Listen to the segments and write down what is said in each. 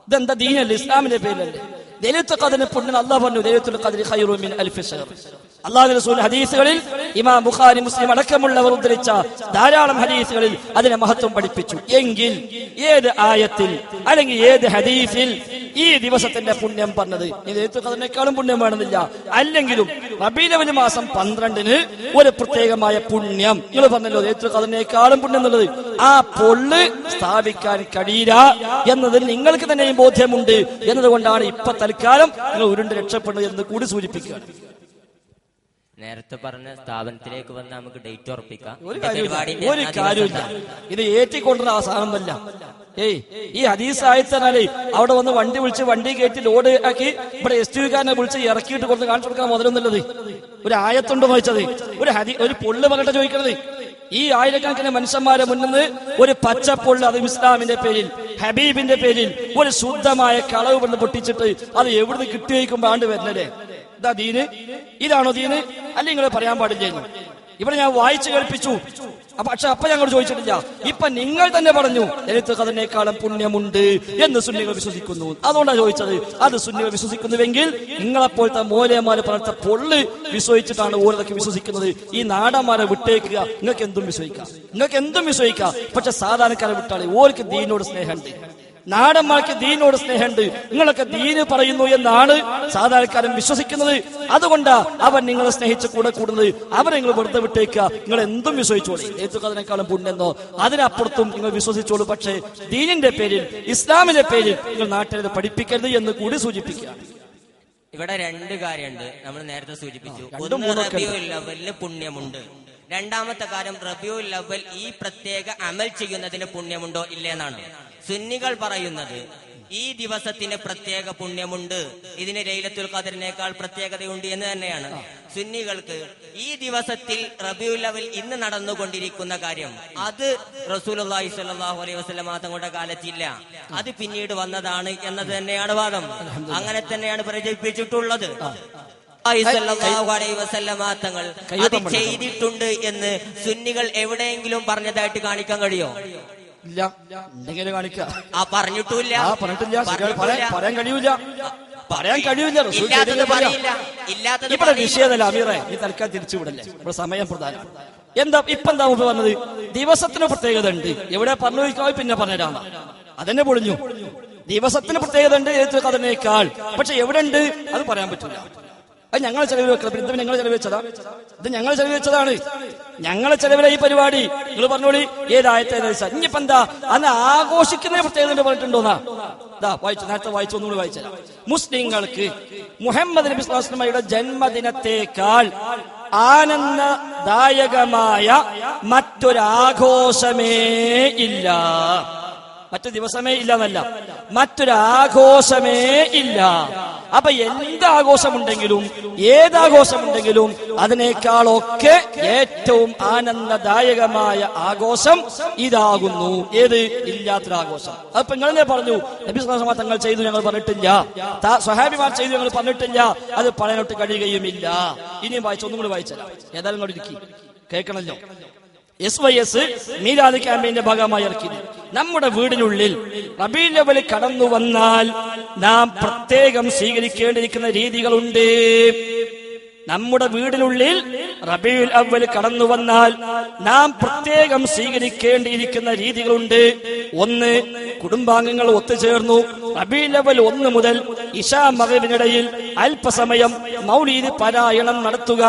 ഇതെന്താ ദീനല്ലേ, ഇസ്ലാമിന്റെ പേരിലല്ലേ? ലൈലത്തുൽ ഖദ്റിനെ പുണ്യം അല്ലാഹു പറഞ്ഞു, ലൈലത്തുൽ ഖദ്രി ഖൈറുൻ മിൻ അൽഫി ശഹർ. അല്ലാഹുവിന്റെ റസൂൽ ഹദീസുകളിൽ ഇമാം ബുഖാരി മുസ്ലിം അടക്കമുള്ളവർ ഉദ്ധരിച്ച ധാരാളം ഹദീസുകളിൽ അതിനെ മഹത്വം പഠിപ്പിച്ചു. എങ്കിൽ ഏത് ആയത്തിൽ അല്ലെങ്കിൽ ഏത് ഹദീസിൽ ഈ ദിവസത്തിന്റെ പുണ്യം പറഞ്ഞത്? ലൈലത്തുൽ ഖദ്റിനേക്കാളും പുണ്യം വേണമെന്നില്ല, അല്ലെങ്കിലും റബീഉൽ അവ്വൽ മാസം 12-ന് ഒരു പ്രത്യേകമായ പുണ്യം നിങ്ങൾ പറഞ്ഞല്ലോ, ലൈലത്തുൽ ഖദ്റിനേക്കാളും പുണ്യം എന്നുള്ളത്. ആ പൊള്ള് സ്ഥാപിക്കാൻ കഴിയില്ല എന്നതിൽ നിങ്ങൾക്ക് തന്നെയും ബോധ്യമുണ്ട് എന്നതുകൊണ്ടാണ് ഇപ്പൊ തൽക്കാലം നിങ്ങൾ ഉരുണ്ട് രക്ഷപ്പെടുന്നത് എന്ന് കൂടി സൂചിപ്പിക്കുകയാണ്. നേരത്തെ പറഞ്ഞ സ്ഥാപനത്തിലേക്ക് വന്ന് നമുക്ക് ഡേറ്റ് ഉറപ്പിക്കാം. ഒരു കാര്യമില്ല, ഇത് ഏറ്റിക്കൊണ്ടുള്ള ആ സാധനമല്ല. ഈ ഹദീസ് ആയത്തനാലേ അവിടെ വന്ന് വണ്ടി വിളിച്ച് വണ്ടി കയറ്റി ലോഡ് ആക്കി ഇവിടെ STV-കാരനെ വിളിച്ച് ഇറക്കിയിട്ട് കൊണ്ട് കാണിച്ചു കൊടുക്കാൻ മുതലൊന്നുള്ളത്. ഒരു ആയത്തുണ്ട് വായിച്ചത്, ഒരു പൊള്ള് പറഞ്ഞിട്ട് ചോദിക്കണത്. ഈ ആയിരക്കണക്കിന് മനുഷ്യന്മാരെ മുന്നിൽ ഒരു പച്ചപ്പൊള്ള്, അത് ഇസ്ലാമിന്റെ പേരിൽ ഹബീബിന്റെ പേരിൽ ഒരു ശുദ്ധമായ കളവ് കൊണ്ട് പൊട്ടിച്ചിട്ട് അത് എവിടുന്ന് കിട്ടിയേക്കുമ്പോ ആണ്ട് വരുന്നല്ലേ? ഇതാ ദീന്? ഇതാണോ ദീന്? അല്ലെങ്കിൽ നിങ്ങൾ പറയാൻ പാടില്ലായിരുന്നു. ഇവിടെ ഞാൻ വായിച്ചു കേൾപ്പിച്ചു, പക്ഷെ അപ്പൊ ഞങ്ങൾ ചോദിച്ചിട്ടില്ല. ഇപ്പൊ നിങ്ങൾ തന്നെ പറഞ്ഞു ലൈലത്തുൽ ഖദ്റിനേക്കാളും പുണ്യമുണ്ട് എന്ന് സുന്നികൾ വിശ്വസിക്കുന്നു. അതുകൊണ്ടാണ് ചോദിച്ചത്. അത് സുന്നികൾ വിശ്വസിക്കുന്നുവെങ്കിൽ നിങ്ങളെപ്പോലത്തെ മോലേമാരെ പറഞ്ഞ പൊള്ള് വിശ്വസിച്ചിട്ടാണ് ഓരോതൊക്കെ വിശ്വസിക്കുന്നത്. ഈ നാടന്മാരെ വിട്ടേക്കുക, നിങ്ങൾക്ക് എന്തും വിശ്വസിക്കാം. പക്ഷെ സാധാരണക്കാരെ വിട്ടാളെ ഓർക്ക് ദീനോട് സ്നേഹമുണ്ട്, നാടന്മാർക്ക് ദീനോട് സ്നേഹമുണ്ട്. നിങ്ങളൊക്കെ ദീന് പറയുന്നു എന്നാണ് സാധാരണക്കാരൻ വിശ്വസിക്കുന്നത്. അതുകൊണ്ടാ അവൻ നിങ്ങളെ സ്നേഹിച്ച് കൂടെ കൂടുന്നത്. അവരെ നിങ്ങൾ വെറുതെ വിട്ടേക്കുക, നിങ്ങൾ എന്തും വിശ്വസിച്ചോളൂ. ലൈലത്തുൽ ഖദ്റിനേക്കാളും പുണ്യെന്നോ അതിനപ്പുറത്തും നിങ്ങൾ വിശ്വസിച്ചോളൂ. പക്ഷേ ദീനിന്റെ പേരിൽ, ഇസ്ലാമിന്റെ പേരിൽ നിങ്ങൾ നാട്ടിൽ പഠിപ്പിക്കരുത് എന്ന് കൂടി സൂചിപ്പിക്കുക. ഇവിടെ രണ്ട് കാര്യമുണ്ട്. നമ്മൾ നേരത്തെ സൂചിപ്പിച്ചു, ഒന്ന് റബീഉൽ അവ്വലിന് പുണ്യമുണ്ട്. രണ്ടാമത്തെ കാര്യം റബീഉൽ അവ്വൽ ഈ പ്രത്യേക അമൽ ചെയ്യുന്നതിന് പുണ്യമുണ്ടോ ഇല്ലെന്നാണ്. സുന്നികൾ പറയുന്നത് ഈ ദിവസത്തിന് പ്രത്യേക പുണ്യമുണ്ട്, ഇതിന് ലൈലത്തുൽ ഖദ്റിനേക്കാൾ പ്രത്യേകതയുണ്ട് എന്ന് തന്നെയാണ്. സുന്നികൾക്ക് ഈ ദിവസത്തിൽ റബീഉൽ അവ്വൽ ഇന്ന് നടന്നുകൊണ്ടിരിക്കുന്ന കാര്യം അത് റസൂലുള്ളാഹി സ്വല്ലല്ലാഹു അലൈഹി വസല്ലം തങ്ങളുടെ കാലത്തില്ല, അത് പിന്നീട് വന്നതാണ് എന്നത് തന്നെയാണ് വാദം. അങ്ങനെ തന്നെയാണ് പ്രചരിപ്പിച്ചിട്ടുള്ളത്. തങ്ങൾ അത് ചെയ്തിട്ടുണ്ട് എന്ന് സുന്നികൾ എവിടെയെങ്കിലും പറഞ്ഞതായിട്ട് കാണിക്കാൻ കഴിയോ? ഇല്ല. എന്തെങ്കിലും കാണിക്കാം. പറഞ്ഞിട്ടില്ല. പറയാൻ കഴിയൂല. ഇവിടെ വിഷയമല്ല അമീറെ, ഈ തൽക്കാലം തിരിച്ചുവിടല്ലേ, ഇവിടെ സമയം പ്രധാനം. ഇപ്പൊ എന്താ മുമ്പ് പറഞ്ഞത്? ദിവസത്തിന് പ്രത്യേകത ഉണ്ട്. എവിടെ പറഞ്ഞു പിന്നെ പറഞ്ഞുതരാമ, അതെന്നെ പൊളിഞ്ഞു. ദിവസത്തിന് പ്രത്യേകത ഉണ്ട് ലൈലത്തുൽ ഖദ്റിനേക്കാൾ. പക്ഷെ എവിടെ ഉണ്ട് അത് പറയാൻ പറ്റില്ല. അത് ഞങ്ങൾ ചെലവ് വെക്കണം. ഇത് ഞങ്ങൾ ചെലവ് വെച്ചതാ, ഇത് ഞങ്ങൾ ചെലവ് വെച്ചതാണ്. ഞങ്ങളെ ചെലവിലെ ഈ പരിപാടി നിങ്ങൾ പറഞ്ഞോളി. ഏതായത്തെ ഇനിയിപ്പോ എന്താ അന്ന് ആഘോഷിക്കുന്ന പ്രത്യേകത പറഞ്ഞിട്ടുണ്ടോന്നാ? നേരത്തെ വായിച്ചു, ഒന്നുകൂടി വായിച്ചത്. മുസ്ലിങ്ങൾക്ക് മുഹമ്മദ് നബി സ്വല്ലല്ലാഹു അലൈഹി വസല്ലമയുടെ ജന്മദിനത്തേക്കാൾ ആനന്ദദായകമായ മറ്റൊരാഘോഷമേ ഇല്ല. മറ്റു ദിവസമേ ഇല്ല എന്നല്ല, മറ്റൊരാഘോഷമേ ഇല്ല. അപ്പൊ എന്താഘോഷമുണ്ടെങ്കിലും ഏതാഘോഷമുണ്ടെങ്കിലും അതിനേക്കാളൊക്കെ ഏറ്റവും ആനന്ദദായകമായ ആഘോഷം ഇതാകുന്നു. ഏത്? ഇല്ലാത്തൊരാഘോഷം. അപ്പൊ നിങ്ങളെ പറഞ്ഞു നബി സ്വല്ലല്ലാഹു അലൈഹി വസല്ലം തങ്ങൾ ചെയ്തു ഞങ്ങൾ പറഞ്ഞിട്ടില്ല, സ്വഹാബിമാർ ചെയ്തു ഞങ്ങൾ പറഞ്ഞിട്ടില്ല, അത് പറയാനൊട്ട് കഴിയുകയുമില്ല. ഇനിയും വായിച്ചു, ഒന്നും കൂടി വായിച്ചല്ല, ഏതായാലും കൂടി ഇരിക്കി കേൾക്കണല്ലോ. SYS മീലാദ് ക്യാമ്പയിന്റെ ഭാഗമായി ഇറക്കിയത്. നമ്മുടെ വീടിനുള്ളിൽ റബീഉൽ അവ്വൽ കടന്നു വന്നാൽ നാം പ്രത്യേകം സ്വീകരിക്കേണ്ടിയിരിക്കുന്ന രീതികളുണ്ട്. നമ്മുടെ വീടിനുള്ളിൽ റബീഉൽ അവ്വൽ കടന്നു വന്നാൽ നാം പ്രത്യേകം സ്വീകരിക്കേണ്ടിയിരിക്കുന്ന രീതികളുണ്ട്. ഒന്ന്, കുടുംബാംഗങ്ങൾ ഒത്തുചേർന്നു റബീഉൽ അവ്വൽ 1 മുതൽ ഇശാ മഗ്‌രിബിനിടയിൽ അല്പസമയം മൗലീദ് പാരായണം നടത്തുക.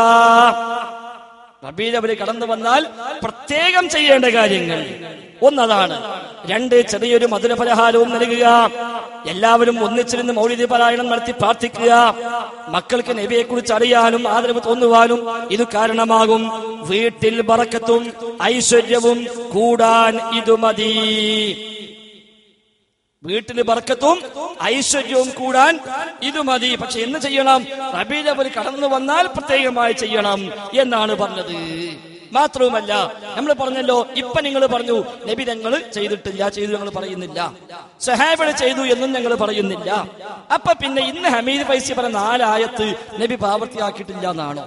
റബീഉൽ അവ്വൽ കടന്നു വന്നാൽ പ്രത്യേകം ചെയ്യേണ്ട കാര്യങ്ങൾ ഒന്നതാണ്. 2, ചെറിയൊരു മധുരപലഹാരവും നൽകുക. എല്ലാവരും ഒന്നിച്ചിരുന്ന് മൗലിദ് പാരായണം നടത്തി പ്രാർത്ഥിക്കുക. മക്കൾക്ക് നബിയെ കുറിച്ച് അറിയാനും ആദരവ് തോന്നുവാനും ഇത് കാരണമാകും. വീട്ടിൽ ബറക്കത്തും ഐശ്വര്യവും കൂടാൻ ഇത് മതി. വീട്ടിൽ ബർക്കത്തും ഐശ്വര്യവും കൂടാൻ ഇത് മതി. പക്ഷെ എന്ന് ചെയ്യണം? റബീഉൽ അവ്വൽ കടന്നു വന്നാൽ പ്രത്യേകമായി ചെയ്യണം എന്നാണ് പറഞ്ഞത്. മാത്രവുമല്ല, നമ്മൾ പറഞ്ഞല്ലോ, ഇപ്പൊ നിങ്ങൾ പറഞ്ഞു നബി ഞങ്ങൾ ചെയ്തിട്ടില്ല, ചെയ്തു ഞങ്ങൾ പറയുന്നില്ല, സ്വഹാബികൾ ചെയ്തു എന്നും ഞങ്ങൾ പറയുന്നില്ല. അപ്പൊ പിന്നെ ഇന്ന് ഹമീദ് ഫൈസി പറഞ്ഞ 4 ആയത്ത് നബി പ്രാവർത്തിയാക്കിയിട്ടില്ല എന്നാണോ?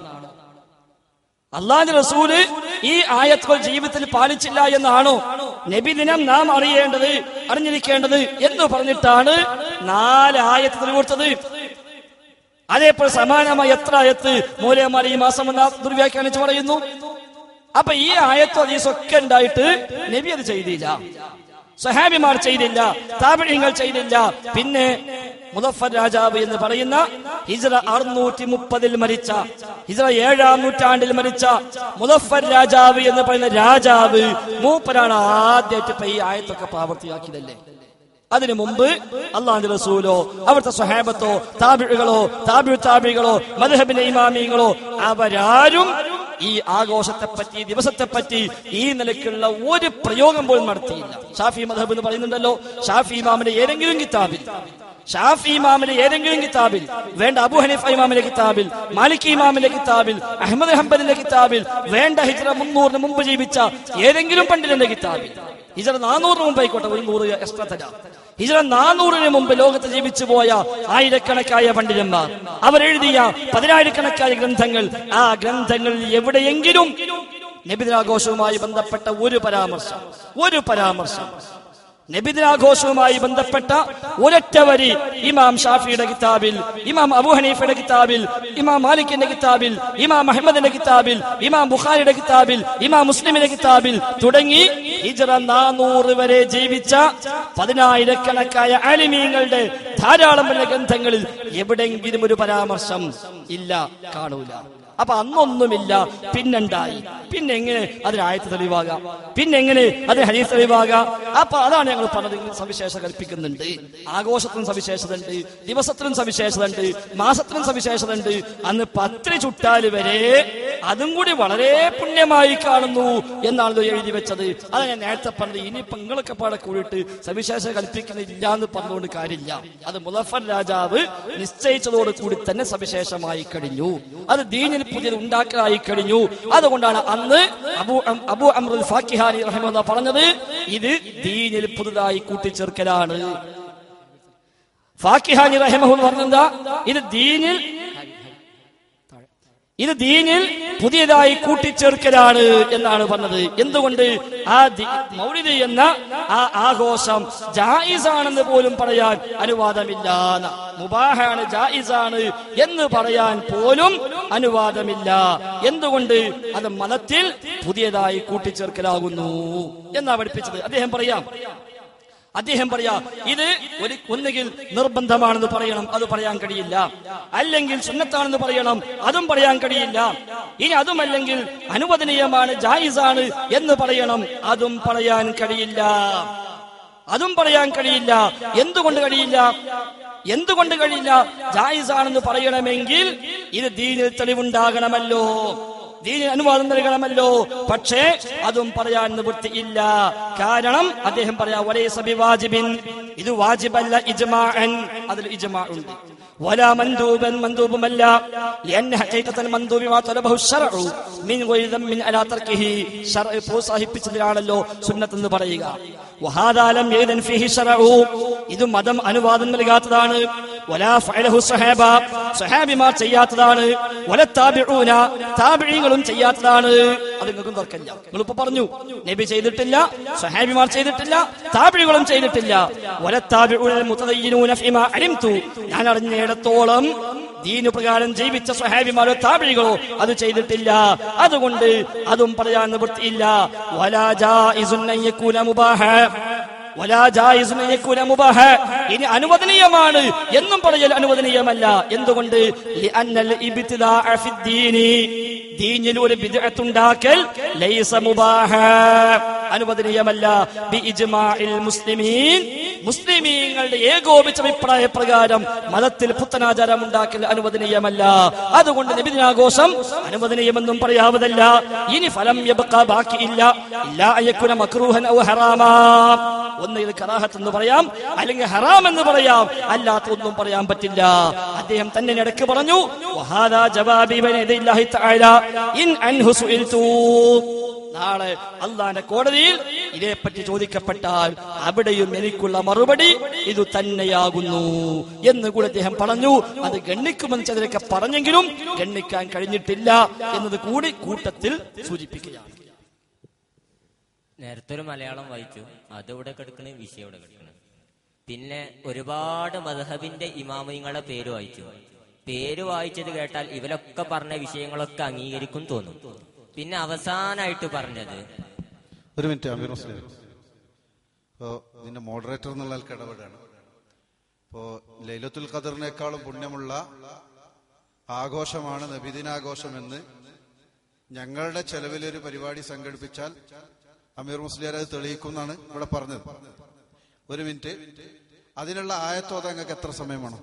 അല്ലാഹുവിന്റെ റസൂല് ഈ ആയത്തുകൾ ജീവിതത്തിൽ പാലിച്ചില്ല എന്നാണോ? നബി ദിനം നാം അറിഞ്ഞിരിക്കേണ്ടത് എന്ന് പറഞ്ഞിട്ടാണ് 4 ആയത്ത് തെളിവ് കൊടുത്തത്. അതേപോലെ സമാനമായി എത്ര ആയത്ത് മൂലയന്മാർ ഈ മാസം വന്ന ദുർവ്യാഖ്യാനിച്ച് പറയുന്നു. അപ്പൊ ഈ ആയത്തോ ഹദീസൊക്കെ ഉണ്ടായിട്ട് നബി അത് ചെയ്തില്ല, സഹാബിമാർ ചെയ്തില്ല, താബിഈങ്ങൾ ചെയ്തില്ല. പിന്നെ മുദഫർ രാജാവ് എന്ന് പറയുന്ന ഹിജ്റ 630 മരിച്ച, ഹിജ്റ 7-ാം നൂറ്റാണ്ടിൽ മരിച്ച മുദഫർ രാജാവ് എന്ന് പറയുന്ന രാജാവ് മൂപ്പരാണ് ആദ്യമായിട്ട് ഈ ആയത്തൊക്കെ പ്രാവർത്തിയാക്കിയതല്ലേ. അതിനു മുമ്പ് അല്ലാഹുവിന്റെ റസൂലോ അവിടുത്തെ സ്വഹാബത്തോ താബിഈകളോ താബിഈകളോ മദ്ഹബിന്റെ ഇമാമികളോ അവരാരും ഈ ആഘോഷത്തെപ്പറ്റി ദിവസത്തെപ്പറ്റി ഈ നിലയ്ക്കുള്ള ഒരു പ്രയോഗം പോലും നടത്തിയില്ല. ഷാഫി മദ്ഹബ് എന്ന് പറയുന്നുണ്ടല്ലോ, ഷാഫി ഇമാമിന്റെ ഏതെങ്കിലും കിതാബിൽ വേണ്ട, അബൂ ഹനീഫ ഇമാമിന്റെ കിതാബിൽ, മാലിക് ഇമാമിന്റെ കിതാബിൽ, അഹ്മദ് ഹംബലിന്റെ കിതാബിൽ, വേണ്ട ഹിജ്റ 300 മുമ്പ് ജീവിച്ച ഏതെങ്കിലും പണ്ഡിതന്റെ കിതാബിൽ, ഹിജ്റ 400 മുമ്പ് ആയിക്കോട്ടെ, ഒരു 100 എക്സ്ട്രാ തരാം, ഹിജ്റ 400 മുമ്പ് ലോകത്ത് ജീവിച്ചു പോയ ആയിരക്കണക്കായ പണ്ഡിതന്മാർ അവരെഴുതിയ 10,000-കണക്കായ ഗ്രന്ഥങ്ങൾ, ആ ഗ്രന്ഥങ്ങളിൽ എവിടെയെങ്കിലും നബിദിനാഘോഷവുമായി ബന്ധപ്പെട്ട ഒരു പരാമർശം നബിദിനാഘോഷവുമായി ബന്ധപ്പെട്ട ഒരൊറ്റ വരി ഇമാം ഷാഫിയുടെ കിതാബിൽ, ഇമാം അബൂ ഹനീഫയുടെ കിതാബിൽ, ഇമാം മാലിക്കിന്റെ കിതാബിൽ, ഇമാം അഹ്മദിന്റെ കിതാബിൽ, ഇമാം ബുഖാരിയുടെ കിതാബിൽ, ഇമാം മുസ്ലിമിന്റെ കിതാബിൽ തുടങ്ങി ഹിജ്റ 400 വരെ ജീവിച്ച 10,000-കണക്കായ ആലിമീങ്ങളുടെ ധാരാളം ഗ്രന്ഥങ്ങളിൽ എവിടെയെങ്കിലും ഒരു പരാമർശം ഇല്ല, കാണൂല. അപ്പൊ അന്നൊന്നുമില്ല, പിന്നുണ്ടായി. പിന്നെ എങ്ങനെ അതിന് ആയത്ത് തെളിവാകാം? പിന്നെ എങ്ങനെ അതിന് ഹദീസ് തെളിവാകാം? അപ്പൊ അതാണ് ഞങ്ങൾ പറഞ്ഞത്. സവിശേഷത കൽപ്പിക്കുന്നുണ്ട്. ആഘോഷത്തിനും സവിശേഷത ഉണ്ട്, ദിവസത്തിനും സവിശേഷത ഉണ്ട്, മാസത്തിനും സവിശേഷത ഉണ്ട്. അന്ന് പത്രി ചുട്ടാല് വരെ അതും കൂടി വളരെ പുണ്യമായി കാണുന്നു എന്നാണ് എഴുതി വെച്ചത്. അതാണ് ഞാൻ നേരത്തെ പറഞ്ഞത്. ഇനി പെങ്ങളൊക്കെ പാടെ കൂടിയിട്ട് സവിശേഷത കൽപ്പിക്കുന്നില്ല എന്ന് പറഞ്ഞുകൊണ്ട് കാര്യമില്ല. അത് മുദഫർ രാജാവ് നിശ്ചയിച്ചതോട് കൂടി തന്നെ സവിശേഷമായി കഴിഞ്ഞു. അത് ദീനിൽ പുതിയത് ഉണ്ടാക്കായി കഴിഞ്ഞു. അതുകൊണ്ടാണ് അന്ന് അബൂ അംറുൽ ഫാക്കിഹാനി റഹിമഹുല്ലാഹ് പറഞ്ഞത് ഇത് ദീനിൽ പുതുതായി കൂട്ടിച്ചേർക്കലാണ്. ഫാക്കിഹാനി റഹിമഹുല്ലാഹ് പറഞ്ഞെന്താ, ഇത് ദീനിൽ പുതിയതായി കൂട്ടിച്ചേർക്കലാണ് എന്നാണ് പറഞ്ഞത്. എന്തുകൊണ്ട്? ആ മൗലിദ് എന്ന ആ ആഘോഷം ജായിസാണെന്ന് പോലും പറയാൻ അനുവാദമില്ല. മുബാഹാണ്, ജായിസാണ് എന്ന് പറയാൻ പോലും അനുവാദമില്ല. എന്തുകൊണ്ട്? അത് മതത്തിൽ പുതിയതായി കൂട്ടിച്ചേർക്കലാകുന്നു എന്നാ പഠിപ്പിച്ചത്. അദ്ദേഹം പറയാ ഇത് ഒന്നുകിൽ നിർബന്ധമാണെന്ന് പറയണം, അത് പറയാൻ കഴിയില്ല. അല്ലെങ്കിൽ സുന്നത്താണെന്ന് പറയണം, അതും പറയാൻ കഴിയില്ല. ഇനി അതുമല്ലെങ്കിൽ അനുവദനീയമാണ്, ജായിസാണ് എന്ന് പറയണം, അതും പറയാൻ കഴിയില്ല. എന്തുകൊണ്ട് കഴിയില്ല? ജായിസാണെന്ന് പറയണമെങ്കിൽ ഇത് ദീനിൽ തെളിവുണ്ടാകണമല്ലോ, ദീനിൽ അനുവാദം നൽകണമല്ലോ. പക്ഷേ അതും പറയാൻ നിവൃത്തിയില്ല. കാരണം അദ്ദേഹം പറയാ വലൈസ ബിവാജിബിൻ, ഇത് വാജിബല്ല ഇജ്മാഅൻ, അതിൽ ഇജ്മാ ഉണ്ട്. വലാ മൻദൂബൻ, മൻദൂബുമല്ല. ലിഅന്ന ഹഖീഖത്തൽ മൻദൂബി മാ തലബഹു ശർഉ മിൻ ഗൈരി ദമ്മിൻ അലാ തർക്കിഹി, ശർഅ പ്രോത്സാഹിപ്പിച്ചതിനാണല്ലോ സുന്നത്ത് എന്ന് പറയുക. വഹാദാ ലം യദൻ ഫീഹി ശർഉ, ഇത് മതം അനുവാദം നൽകാത്തതാണ്. വലാ ഫഅലഹു സഹാബ, സഹാബിമാർ ചെയ്യാത്തതാണ്. വല താബിഊന, താബിഈങ്ങളും ചെയ്യാത്തതാണ്. അത് നിങ്ങൾക്കും തർക്കമില്ല. നിങ്ങളിപ്പോ പറഞ്ഞു നബി ചെയ്തിട്ടില്ല, സഹാബിമാർ ചെയ്തിട്ടില്ല, താബിഈകളും ചെയ്തിട്ടില്ല. വല താബിഊനൽ മുതദയ്യിനൂന ഫീമാ അലിംതു, ഞാൻ അറിഞ്ഞിടത്തോളം ദീനു പ്രകാരം ജീവിച്ച സഹാബിമാരോ താബിഈകളോ അത് ചെയ്തിട്ടില്ല. അതുകൊണ്ട് അതും പറയാൻ നിവൃത്തിയില്ല. വലാ ജായിസുൻ അൻ യകൂന മുബാഹ, ഇനി അനുവദനീയമാണ് എന്നും പറയൽ അനുവദനീയമല്ല. എന്തുകൊണ്ട്? ദീനിൽ ഒരു ബിദ്അത്ത് ഉണ്ടാക്കൽ ലൈസ മുബാഹ, അനുവദനീയമല്ല. ബിഇജ്മാഇൽ മുസ്ലിമീൻ, മുസ്ലിമീങ്ങളുടെ ഏകോപിച്ച അഭിപ്രായ പ്രകാരം മതത്തിൽ പുത്തനാചാരം ഉണ്ടാക്കൽ അനുവദനീയമല്ല. അതുകൊണ്ട് നബിദിനാഘോഷം അനുവദനീയമെന്നും പറയാവതല്ല. ഇനി ഫലം യബ്ഖ, ബാക്കിയില്ല, ഇല്ലാ അയകുന മക്റൂഹൻ ഔ ഹറാമാ, ഒന്ന് ഇത് കറാഹത്ത് എന്ന് പറയാം, അല്ലെങ്കിൽ ഹറാം എന്ന് പറയാം, അല്ലാത്ത ഒന്നും പറയാൻ പറ്റില്ല. അദ്ദേഹം തന്നെ ഇടയ്ക്ക് പറഞ്ഞു വഹാദാ ജവാബി ബിനദില്ലാഹി തആല ഇൻ അൻഹു സുഇൽതു, നാളെ അള്ളാന്റെ കോടതിയിൽ ഇതേപ്പറ്റി ചോദിക്കപ്പെട്ടാൽ അവിടെയും എനിക്കുള്ള മറുപടി ഇത് തന്നെയാകുന്നു എന്ന് കൂടി അദ്ദേഹം പറഞ്ഞു. അത് ഗണ്ണിക്കുമെന്ന് ചിലരൊക്കെ പറഞ്ഞെങ്കിലും ഗണ്ണിക്കാൻ കഴിഞ്ഞിട്ടില്ല എന്നത് കൂടി കൂട്ടത്തിൽ സൂചിപ്പിക്കുകയാണ്. നേരത്തെ ഒരു മലയാളം വായിച്ചു, അത് ഇവിടെ കിടക്കണേ, വിഷയം ഇവിടെ കിടക്കണേ. പിന്നെ ഒരുപാട് മദ്ഹബിന്റെ ഇമാമിങ്ങളുടെ പേര് വായിച്ചു. പേര് വായിച്ചത് കേട്ടാൽ ഇവരൊക്കെ പറഞ്ഞ വിഷയങ്ങളൊക്കെ അംഗീകരിക്കും തോന്നും. പിന്നെ അവസാനായിട്ട് പറഞ്ഞത്, ഒരു മിനിറ്റ് അമീർ മുസ്ലിം, ഇപ്പോ ഇതിന്റെ മോഡറേറ്റർ എന്നുള്ള ആൾക്ക് ഇടപെടാണ്. ഇപ്പോ ലൈലത്തുൽ ഖദറിനേക്കാളും പുണ്യമുള്ള ആഘോഷമാണ് നബിദിനാഘോഷം എന്ന് ഞങ്ങളുടെ ചെലവിലൊരു പരിപാടി സംഘടിപ്പിച്ചാൽ അമീർ മുസ്ലിയാർ അത് തെളിയിക്കുന്നാണ് ഇവിടെ പറഞ്ഞത്. ഒരു മിനിറ്റ്, അതിനുള്ള ആയത്തോതാൻ നിങ്ങൾക്ക് എത്ര സമയം വേണം?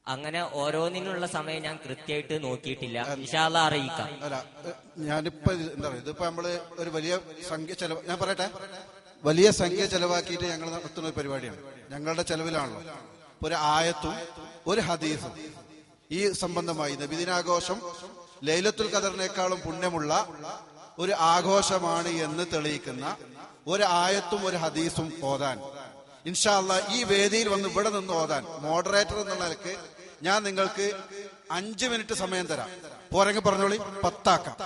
അങ്ങനെ ഓരോന്നിനുള്ള സമയം ഞാൻ കൃത്യമായിട്ട് നോക്കിയിട്ടില്ല, ഇൻഷാ അല്ലാഹ് അറിയിക്കാം. അല്ല, ഞാനിപ്പോ എന്താ പറയുക, ഇതിപ്പോ നമ്മള് ഒരു വലിയ സംഖ്യ ചെലവ്, ഞാൻ പറയട്ടെ, വലിയ സംഖ്യ ചെലവാക്കിയിട്ട് ഞങ്ങൾ നടത്തുന്ന ഒരു പരിപാടിയാണ്, ഞങ്ങളുടെ ചെലവിലാണല്ലോ. ഒരു ആയത്തും ഒരു ഹദീസും ഈ സംബന്ധമായി നബിദിനാഘോഷം ലൈലത്തുൽ ഖദറിനേക്കാളും പുണ്യമുള്ള ഒരു ആഘോഷമാണ് എന്ന് തെളിയിക്കുന്ന ഒരു ആയത്തും ഒരു ഹദീസും ഓതാൻ ഇൻഷാ അല്ലാഹ് ഈ വേദിയിൽ വന്ന് ഇവിടെ നിന്ന് ഓതാൻ മോഡറേറ്റർ എന്നുള്ള നിലക്ക് ഞാൻ നിങ്ങൾക്ക് 5 മിനിറ്റ് സമയം തരാം. പോരെങ്കിൽ പറഞ്ഞോളി, 10 ആക്കാം.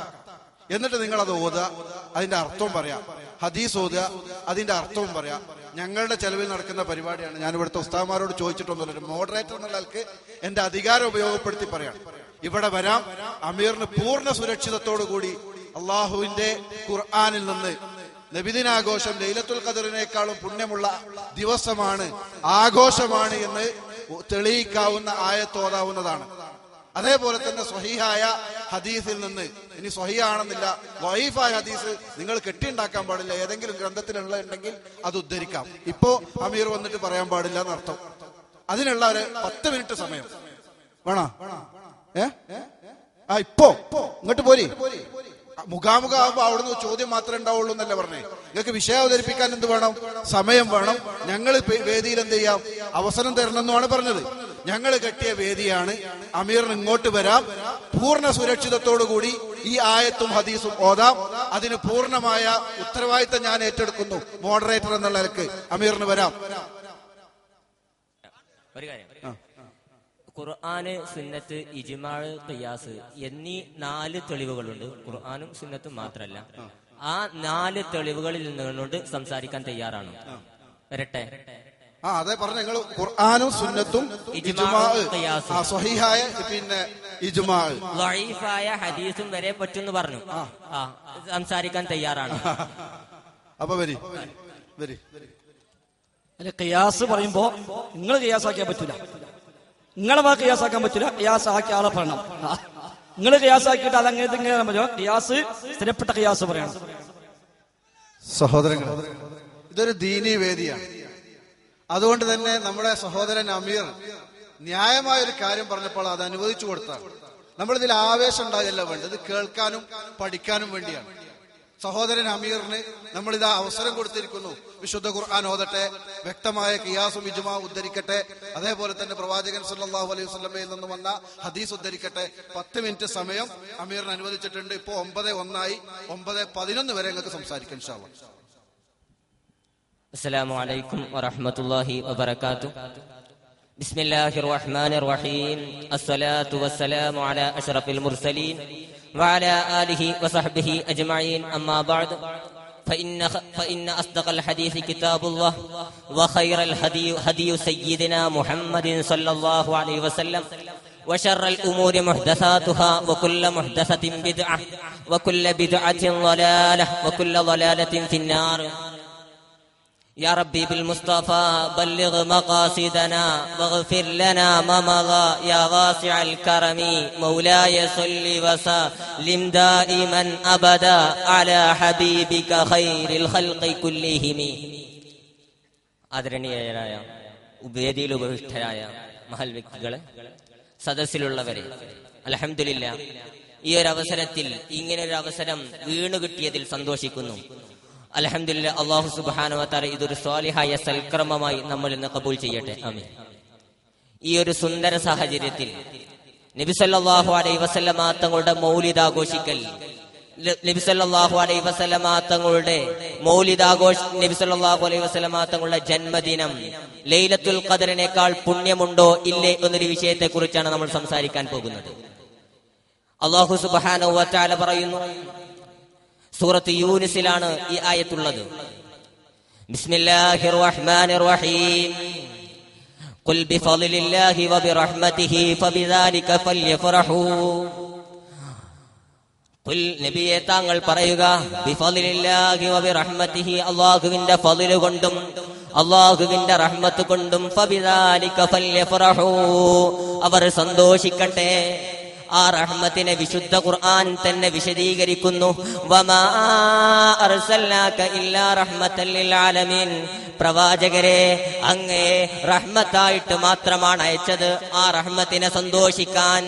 എന്നിട്ട് നിങ്ങൾ അത് ഓതുക, അതിന്റെ അർത്ഥവും പറയാം. ഹദീസ് ഓതുക, അതിന്റെ അർത്ഥവും പറയാം. ഞങ്ങളുടെ ചെലവിൽ നടക്കുന്ന പരിപാടിയാണ്. ഞാൻ ഇവിടുത്തെ ഉസ്താദ്മാരോട് ചോദിച്ചിട്ടൊന്നുമില്ല, മോഡറേറ്റർ എന്നുള്ള ആൾക്ക് എന്റെ അധികാരം ഉപയോഗപ്പെടുത്തി പറയാം. ഇവിടെ വരാം, അമീറിന് പൂർണ്ണ സുരക്ഷിതത്തോടു കൂടി അള്ളാഹുവിന്റെ ഖുർആനിൽ നിന്ന് നബിദിനാഘോഷം ലൈലത്തുൽ ഖദറിനേക്കാളും പുണ്യമുള്ള ദിവസമാണ്, ആഘോഷമാണ് എന്ന് തെളിയിക്കാവുന്ന ആയത്തോതാവുന്നതാണ്. അതേപോലെ തന്നെ സ്വഹീഹായ ഹദീസിൽ നിന്ന്, ഇനി സ്വഹീഹാണെന്നില്ല, വഈഫായ ഹദീസ് നിങ്ങൾ കെട്ടിയുണ്ടാക്കാൻ പാടില്ല, ഏതെങ്കിലും ഗ്രന്ഥത്തിലുള്ള ഉണ്ടെങ്കിൽ അത് ഉദ്ധരിക്കാം. ഇപ്പോ അമീർ വന്നിട്ട് പറയാൻ പാടില്ല എന്നർത്ഥം. അതിനുള്ള ഒരു 10 മിനിറ്റ് സമയം വേണോ? ഇപ്പോ ഇങ്ങോട്ട് പോരി. മുഖാമുഖ ആകുമ്പോ അവിടുന്ന് ചോദ്യം മാത്രമേ ഉണ്ടാവുള്ളൂ എന്നല്ല പറഞ്ഞേ. നിങ്ങൾക്ക് വിഷയം അവതരിപ്പിക്കാൻ എന്ത് വേണം? സമയം വേണം. ഞങ്ങൾ വേദിയിൽ എന്ത് ചെയ്യാം? അവസരം തരണം എന്നാണ് പറഞ്ഞത്. ഞങ്ങൾ കെട്ടിയ വേദിയാണ്. അമീറിന് ഇങ്ങോട്ട് വരാം, പൂർണ്ണ സുരക്ഷിതത്തോടു കൂടി ഈ ആയത്തും ഹദീസും ഓതാം. അതിന് പൂർണ്ണമായ ഉത്തരവാദിത്തം ഞാൻ ഏറ്റെടുക്കുന്നു മോഡറേറ്റർ എന്നുള്ള നിലക്ക്. അമീറിന് വരാം. ഒരു കാര്യം, ഖുർആന്, സുന്നത്ത്, ഇജ്മാഅ്, ഖിയാസ് എന്നീ 4 തെളിവുകളുണ്ട്. ഖുർആനും സുന്നത്തും മാത്രമല്ല, ആ 4 തെളിവുകളിൽ നിന്നുകൊണ്ട് സംസാരിക്കാൻ തയ്യാറാണ്. വരട്ടെ. അതെ പറഞ്ഞു. നിങ്ങൾ ഖുർആനും സുന്നത്തും സ്വഹീഹായ പിന്നെ ഇജ്മാഅ്, ദഈഫായ ഹദീസും വരെ പറ്റുമെന്ന് പറഞ്ഞു. സംസാരിക്കാൻ തയ്യാറാണ്. അപ്പൊ വരി. അല്ലെ, ഖിയാസ് പറയുമ്പോ നിങ്ങൾ ഖിയാസാക്കിയാൻ പറ്റൂല, നിങ്ങളെ വാക്ക് ഖിയാസാക്കാൻ പറ്റൂല. ഖിയാസ് ആക്കിയ ആളെ പറയണം. നിങ്ങൾ ഖിയാസാക്കിയിട്ട് അതങ്ങനെ ഇങ്ങനെ പറ്റുമോ? ഖിയാസ് സ്ഥിരപ്പെട്ട ഖിയാസ് പറയണം. സഹോദരങ്ങൾ, ഇതൊരു ദീനീ വേദിയാണ്. അതുകൊണ്ട് തന്നെ നമ്മുടെ സഹോദരൻ അമീർ ന്യായമായ ഒരു കാര്യം പറഞ്ഞപ്പോൾ അത് അനുവദിച്ചു കൊടുത്താണ്. നമ്മളിതിൽ ആവേശം ഉണ്ടാകല്ല വേണ്ടത്, ഇത് കേൾക്കാനും പഠിക്കാനും വേണ്ടിയാണ്. സഹോദരൻ അമീറിന് നമ്മളിതാ അവസരം കൊടുത്തിരിക്കുന്നു. വിശുദ്ധ ഖുർആൻ ഓതട്ടെ, വ്യക്തമായ ഖിയാസും ഇജ്മാഉം ഉദ്ധരിക്കട്ടെ, അതേപോലെ തന്നെ പ്രവാചകൻ സല്ലല്ലാഹു അലൈഹി വസല്ലമയിൽ നിന്ന് വന്ന ഹദീസ് ഉദ്ധരിക്കട്ടെ. 10 മിനിറ്റ് സമയം അമീറിന് അനുവദിച്ചിട്ടുണ്ട്. ഇപ്പോ 9:01 9:11 വരെ നിങ്ങൾക്ക് സംസാരിക്കാം ഇൻഷാ അല്ലാഹ്. അസ്സലാമു അലൈക്കും വറഹ്മത്തുള്ളാഹി വബറകാതുഹു. ബിസ്മില്ലാഹിർ റഹ്മാനിർ റഹീം. അസ്സലാത്തു വസ്സലാമു അലാ അഷ്റഫിൽ മുർസലീൻ وعلى آله وصحبه أجمعين. أما بعد فإن أصدق الحديث كتاب الله وخير الهدي هدي سيدنا محمد صلى الله عليه وسلم وشر الأمور محدثاتها وكل محدثة بدعة وكل بدعة ضلالة وكل ضلالة في النار. يا ربي بالمصطفى بلغ مقاصدنا واغفر لنا ما مضى يا واسع الكرم. مولاي صل وسلم دائما أبدا على حبيبك خير الخلق كلهم. ആദരണീയരായ വേദിയിൽ ഉപവിഷ്ടരായ മഹൽ വ്യക്തികളെ, സദസ്സിലുള്ളവരെ, അൽഹംദുലില്ലാ, ഈ ഒരു അവസരത്തിൽ ഇങ്ങനൊരു അവസരം വീണു കിട്ടിയതിൽ സന്തോഷിക്കുന്നു. അൽഹംദുലില്ലാ, അല്ലാഹു സുബ്ഹാനഹു വ തആല ഇതൊരു സ്വാലിഹായ സൽക്രമമായി നമ്മൾ ഇന്ന് കബൂൽ ചെയ്യട്ടെ. ആമീൻ. ഈ ഒരു സുന്ദര സാഹചര്യത്തിൽ നബി സല്ലല്ലാഹു അലൈഹി വസല്ലമ തങ്ങളുടെ മൗലിദ് ആഘോഷിക്കൽ, നബി സല്ലല്ലാഹു അലൈഹി വസല്ലമ തങ്ങളുടെ നബി സല്ലല്ലാഹു അലൈഹി വസല്ലമ തങ്ങളുടെ ജന്മദിനം ലൈലത്തുൽ ഖദറിനേക്കാൾ പുണ്യമുണ്ടോ ഇല്ലേ എന്നൊരു വിഷയത്തെ കുറിച്ചാണ് നമ്മൾ സംസാരിക്കാൻ പോകുന്നത്. അല്ലാഹു സുബ്ഹാനഹു വ തആല പറയുന്നു, സൂറത്ത് യൂനിസിലാണ് ഈ ആയത്തുള്ളത്. ബിസ്മില്ലാഹിർ റഹ്മാനിർ റഹീം. ഖുൽ ബിഫളില്ലാഹി വബിറഹ്മതിഹി ഫബിദാലിക ഫല്യഫറഹൂ. ഖുൽ നബിയെ താങ്കൾ പറയുക, ബിഫളില്ലാഹി വബിറഹ്മതിഹി, അല്ലാഹുവിന്റെ ഫളിൽ കൊണ്ടും അല്ലാഹുവിന്റെ റഹ്മത്ത് കൊണ്ടും, ഫബിദാലിക ഫല്യഫറഹൂ, അവർ സന്തോഷിക്കട്ടെ. ആ റഹ്മത്തിനെ വിശുദ്ധ ഖുർആൻ തന്നെ വിശദീകരിക്കുന്നു. വമാ അർസൽനാക ഇല്ലാ റഹ്മത്തൽ ലിൽ ആലമീൻ, പ്രവാചകരെ അങ്ങയെ റഹ്മത്തായിട്ട് മാത്രമാണ് അയച്ചത്. ആ റഹ്മത്തിനെ സന്തോഷിക്കാൻ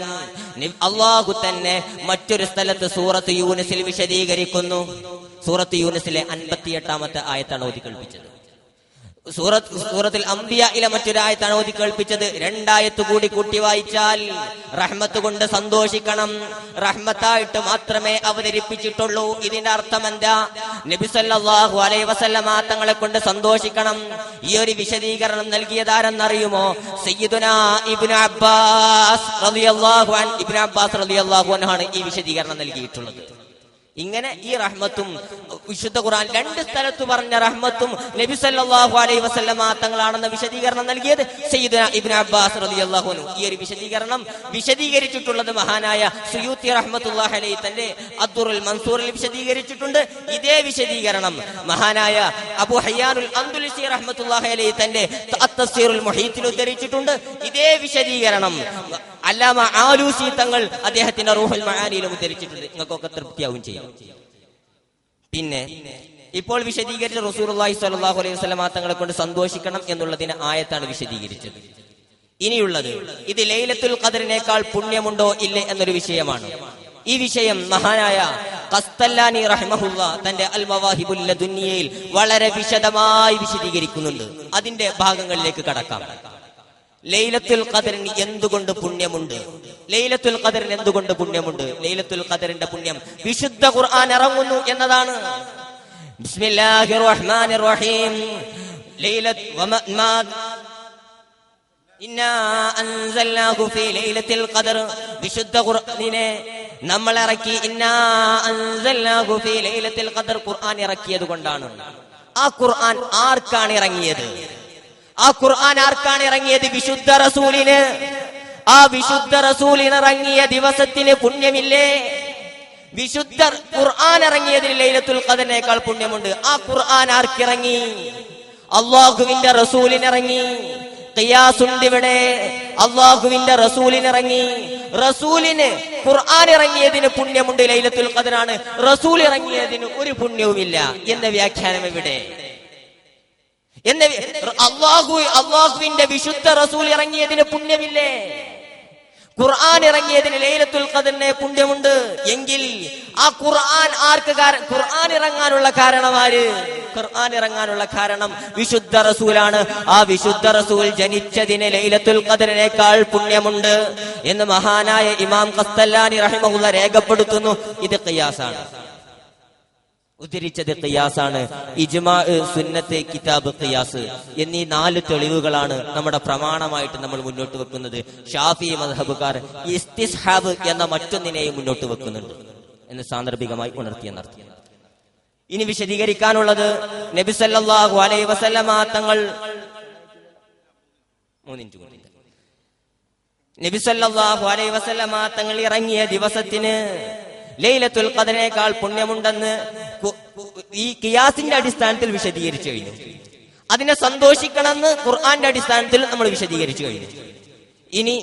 അല്ലാഹു തന്നെ മറ്റൊരു സ്ഥലത്ത് സൂറത്ത് യൂനുസിൽ വിശദീകരിക്കുന്നു. സൂറത്ത് യൂനുസിലെ 58-ാമത്തെ ആയത്താണ് ഓതി കേൾപ്പിച്ചത്. സൂറത്തുൽ അംബിയയിലെ മറ്റൊരായത്താണ് ഓതി കേൾപ്പിച്ചത്. 2 ആയത്ത് കൂടി കൂട്ടി വായിച്ചാൽ റഹ്മത്ത് കൊണ്ട് സന്തോഷിക്കണം, റഹ്മത്തായിട്ട് മാത്രമേ അവതരിപ്പിച്ചിട്ടുള്ളൂ. ഇതിന്റെ അർത്ഥം എന്താ? നബി സല്ലല്ലാഹു അലൈഹി വസല്ലമ തങ്ങളെ കൊണ്ട് സന്തോഷിക്കണം. ഈ ഒരു വിശദീകരണം നൽകിയതാരെന്നറിയുമോ? സയ്യിദുനാ ഇബ്നു അബ്ബാസ് റളിയല്ലാഹു അൻഹു. ഇബ്നു അബ്ബാസ് റളിയല്ലാഹു അൻഹു ആണ് ഈ വിശദീകരണം നൽകിയിട്ടുള്ളത്. ഇങ്ങനെ ഈ റഹ്മത്തും വിശുദ്ധ ഖുർആൻ 2 സ്ഥലത്ത് പറഞ്ഞ റഹ്മത്തും നബി സല്ലല്ലാഹു അലൈഹി വസല്ലമ തങ്ങളാണെന്ന വിശദീകരണം നൽകിയത് സയ്യിദുനാ ഇബ്നു അബ്ബാസ് റളിയല്ലാഹു അൻഹു. ഈ ഒരു വിശദീകരണം വിശദീകരിച്ചിട്ടുള്ളത് മഹാനായ സുയൂത്തി റഹ്മത്തുള്ളാഹി അലൈഹി തന്റെ അദ്ദുറുൽ മൻസൂറിൽ വിശദീകരിച്ചിട്ടുണ്ട്. ഇതേ വിശദീകരണം മഹാനായ അബൂ ഹയ്യാനുൽ അൻദുലുസി റഹ്മത്തുള്ളാഹി അലൈഹി തന്റെ അത്തഫ്സീറുൽ മുഹീത്തിൽ ഉദ്ധരിച്ചിട്ടുണ്ട്. ഇതേ വിശദീകരണം അല്ലാമ ആലൂസി തങ്ങൾ അദ്ദേഹത്തിന്റെ റൂഹുൽ മആനിയിലും ഉദ്ധരിച്ചിട്ടുണ്ട്. നിങ്ങൾക്കൊക്കെ തൃപ്തിയാവും ചെയ്യും. പിന്നെ ഇപ്പോൾ വിശദീകരിച്ച റസൂലുള്ളാഹി സ്വല്ലല്ലാഹു അലൈഹി വസല്ലം തങ്ങളെ കൊണ്ട് സന്തോഷിക്കണം എന്നുള്ളതിന് ആയത്താണ് വിശദീകരിച്ചത്. ഇനിയുള്ളത് ഇത് ലൈലത്തുൽ ഖദറിനേക്കാൾ പുണ്യമുണ്ടോ ഇല്ലേ എന്നൊരു വിഷയമാണ്. ഈ വിഷയം മഹാനായ ഖസ്തല്ലാനി റഹിമഹുല്ലാ തന്റെ അൽ മവാഹിബുൽ ലദുന്നിയയിൽ വളരെ വിശദമായി വിശദീകരിക്കുന്നുണ്ട്. അതിന്റെ ഭാഗങ്ങളിലേക്ക് കടക്കാം. ലൈലത്തുൽ ഖദറിന് എന്തുകൊണ്ട് പുണ്യമുണ്ട്? ലൈലത്തുൽ ഖദറിന് എന്തുകൊണ്ട് പുണ്യമുണ്ട്? ലൈലത്തുൽ ഖദറിന്റെ പുണ്യം വിശുദ്ധ ഖുർആൻ ഇറങ്ങുന്നു എന്നതാണ്. ബിസ്മില്ലാഹിർ റഹ്മാനിർ റഹീം. ഇന്നാ അൻസൽനാഹു ഫീ ലൈലത്തുൽ ഖദർ. വിശുദ്ധ ഖുർആനിനെ നമ്മൾ ഇറക്കി. ഇന്നാ അൻസൽനാഹു ഫീ ലൈലത്തുൽ ഖദർ. ഖുർആൻ ഇറക്കിയത് കൊണ്ടാണ്. ആ ഖുർആൻ ആർക്കാണ് ഇറങ്ങിയത്? ആ ഖുർആൻ ആർക്കാണ് ഇറങ്ങിയത്? വിശുദ്ധ റസൂലിന്. ആ വിശുദ്ധ റസൂലിന് ഇറങ്ങിയ ദിവസത്തിന് പുണ്യമില്ലേ? വിശുദ്ധ ഖുർആൻ ഇറങ്ങിയതിന് ലൈലത്തുൽ ഖദറിനേക്കാൾ പുണ്യമുണ്ട്. ആ ഖുർആൻ ആർക്കിറങ്ങി? അല്ലാഹുവിന്റെ റസൂലിനിറങ്ങി. ഖിയാസുണ്ട് ഇവിടെ. അല്ലാഹുവിന്റെ റസൂലിനിറങ്ങി. റസൂലിന് ഖുർആൻ ഇറങ്ങിയതിന് പുണ്യമുണ്ട്, ലൈലത്തുൽ ഖദറാണ്. റസൂൽ ഇറങ്ങിയതിന് ഒരു പുണ്യവുമില്ല എന്ന വ്യാഖ്യാനം ഇവിടെ. അള്ളാഹുവിന്റെ വിശുദ്ധ റസൂൽ ഇറങ്ങിയതിന് പുണ്യമില്ലേ? ഖുർആൻ ഇറങ്ങിയതിന് ലൈലത്തുൽ ഖദറിന് പുണ്യമുണ്ട് എങ്കിൽ ആ ഖുർആൻ ഖുർആൻ ഇറങ്ങാനുള്ള കാരണമാര്? ഖുർആൻ ഇറങ്ങാനുള്ള കാരണം വിശുദ്ധ റസൂലാണ്. ആ വിശുദ്ധ റസൂൽ ജനിച്ചതിന് ലൈലത്തുൽ ഖദറിനേക്കാൾ പുണ്യമുണ്ട് എന്ന് മഹാനായ ഇമാം ഖസ്തല്ലാനി റഹിമഹുല്ലാ രേഖപ്പെടുത്തുന്നു. ഇത് ഖിയാസാണ്. ഉദ്ധരിച്ചത് ഖിയാസാണ്. ഇജ്മാ, സുന്നത്ത്, കിതാബ്, ഖിയാസ് എന്നീ 4 തെളിവുകളാണ് നമ്മുടെ പ്രമാണമായിട്ട് നമ്മൾ മുന്നോട്ട് വെക്കുന്നത്. ഷാഫി മദ്ഹബുകാർ ഇസ്തിസ്ഹാബ് എന്ന മറ്റൊന്നിനെയും മുന്നോട്ട് വെക്കുന്നുണ്ട് എന്ന് സാന്ദർഭികമായി ഉണർത്തിയെന്നർത്ഥം. ഇനി വിശദീകരിക്കാനുള്ളത് നബി സല്ലല്ലാഹു അലൈഹി വസല്ലമ തങ്ങൾ നബി സല്ലല്ലാഹു അലൈഹി വസല്ലമ തങ്ങൾ ഇറങ്ങിയ ദിവസത്തിന് ലൈലത്തുൽ ഖദറിനേക്കാൾ പുണ്യമുണ്ടെന്ന് ഈ ഖിയാസിന്റെ അടിസ്ഥാനത്തിൽ വിശദീകരിച്ചു കഴിഞ്ഞു. അതിനെ സന്തോഷിക്കണമെന്ന് ഖുർആന്റെ അടിസ്ഥാനത്തിൽ നമ്മൾ വിശദീകരിച്ചു കഴിഞ്ഞു. ഇനി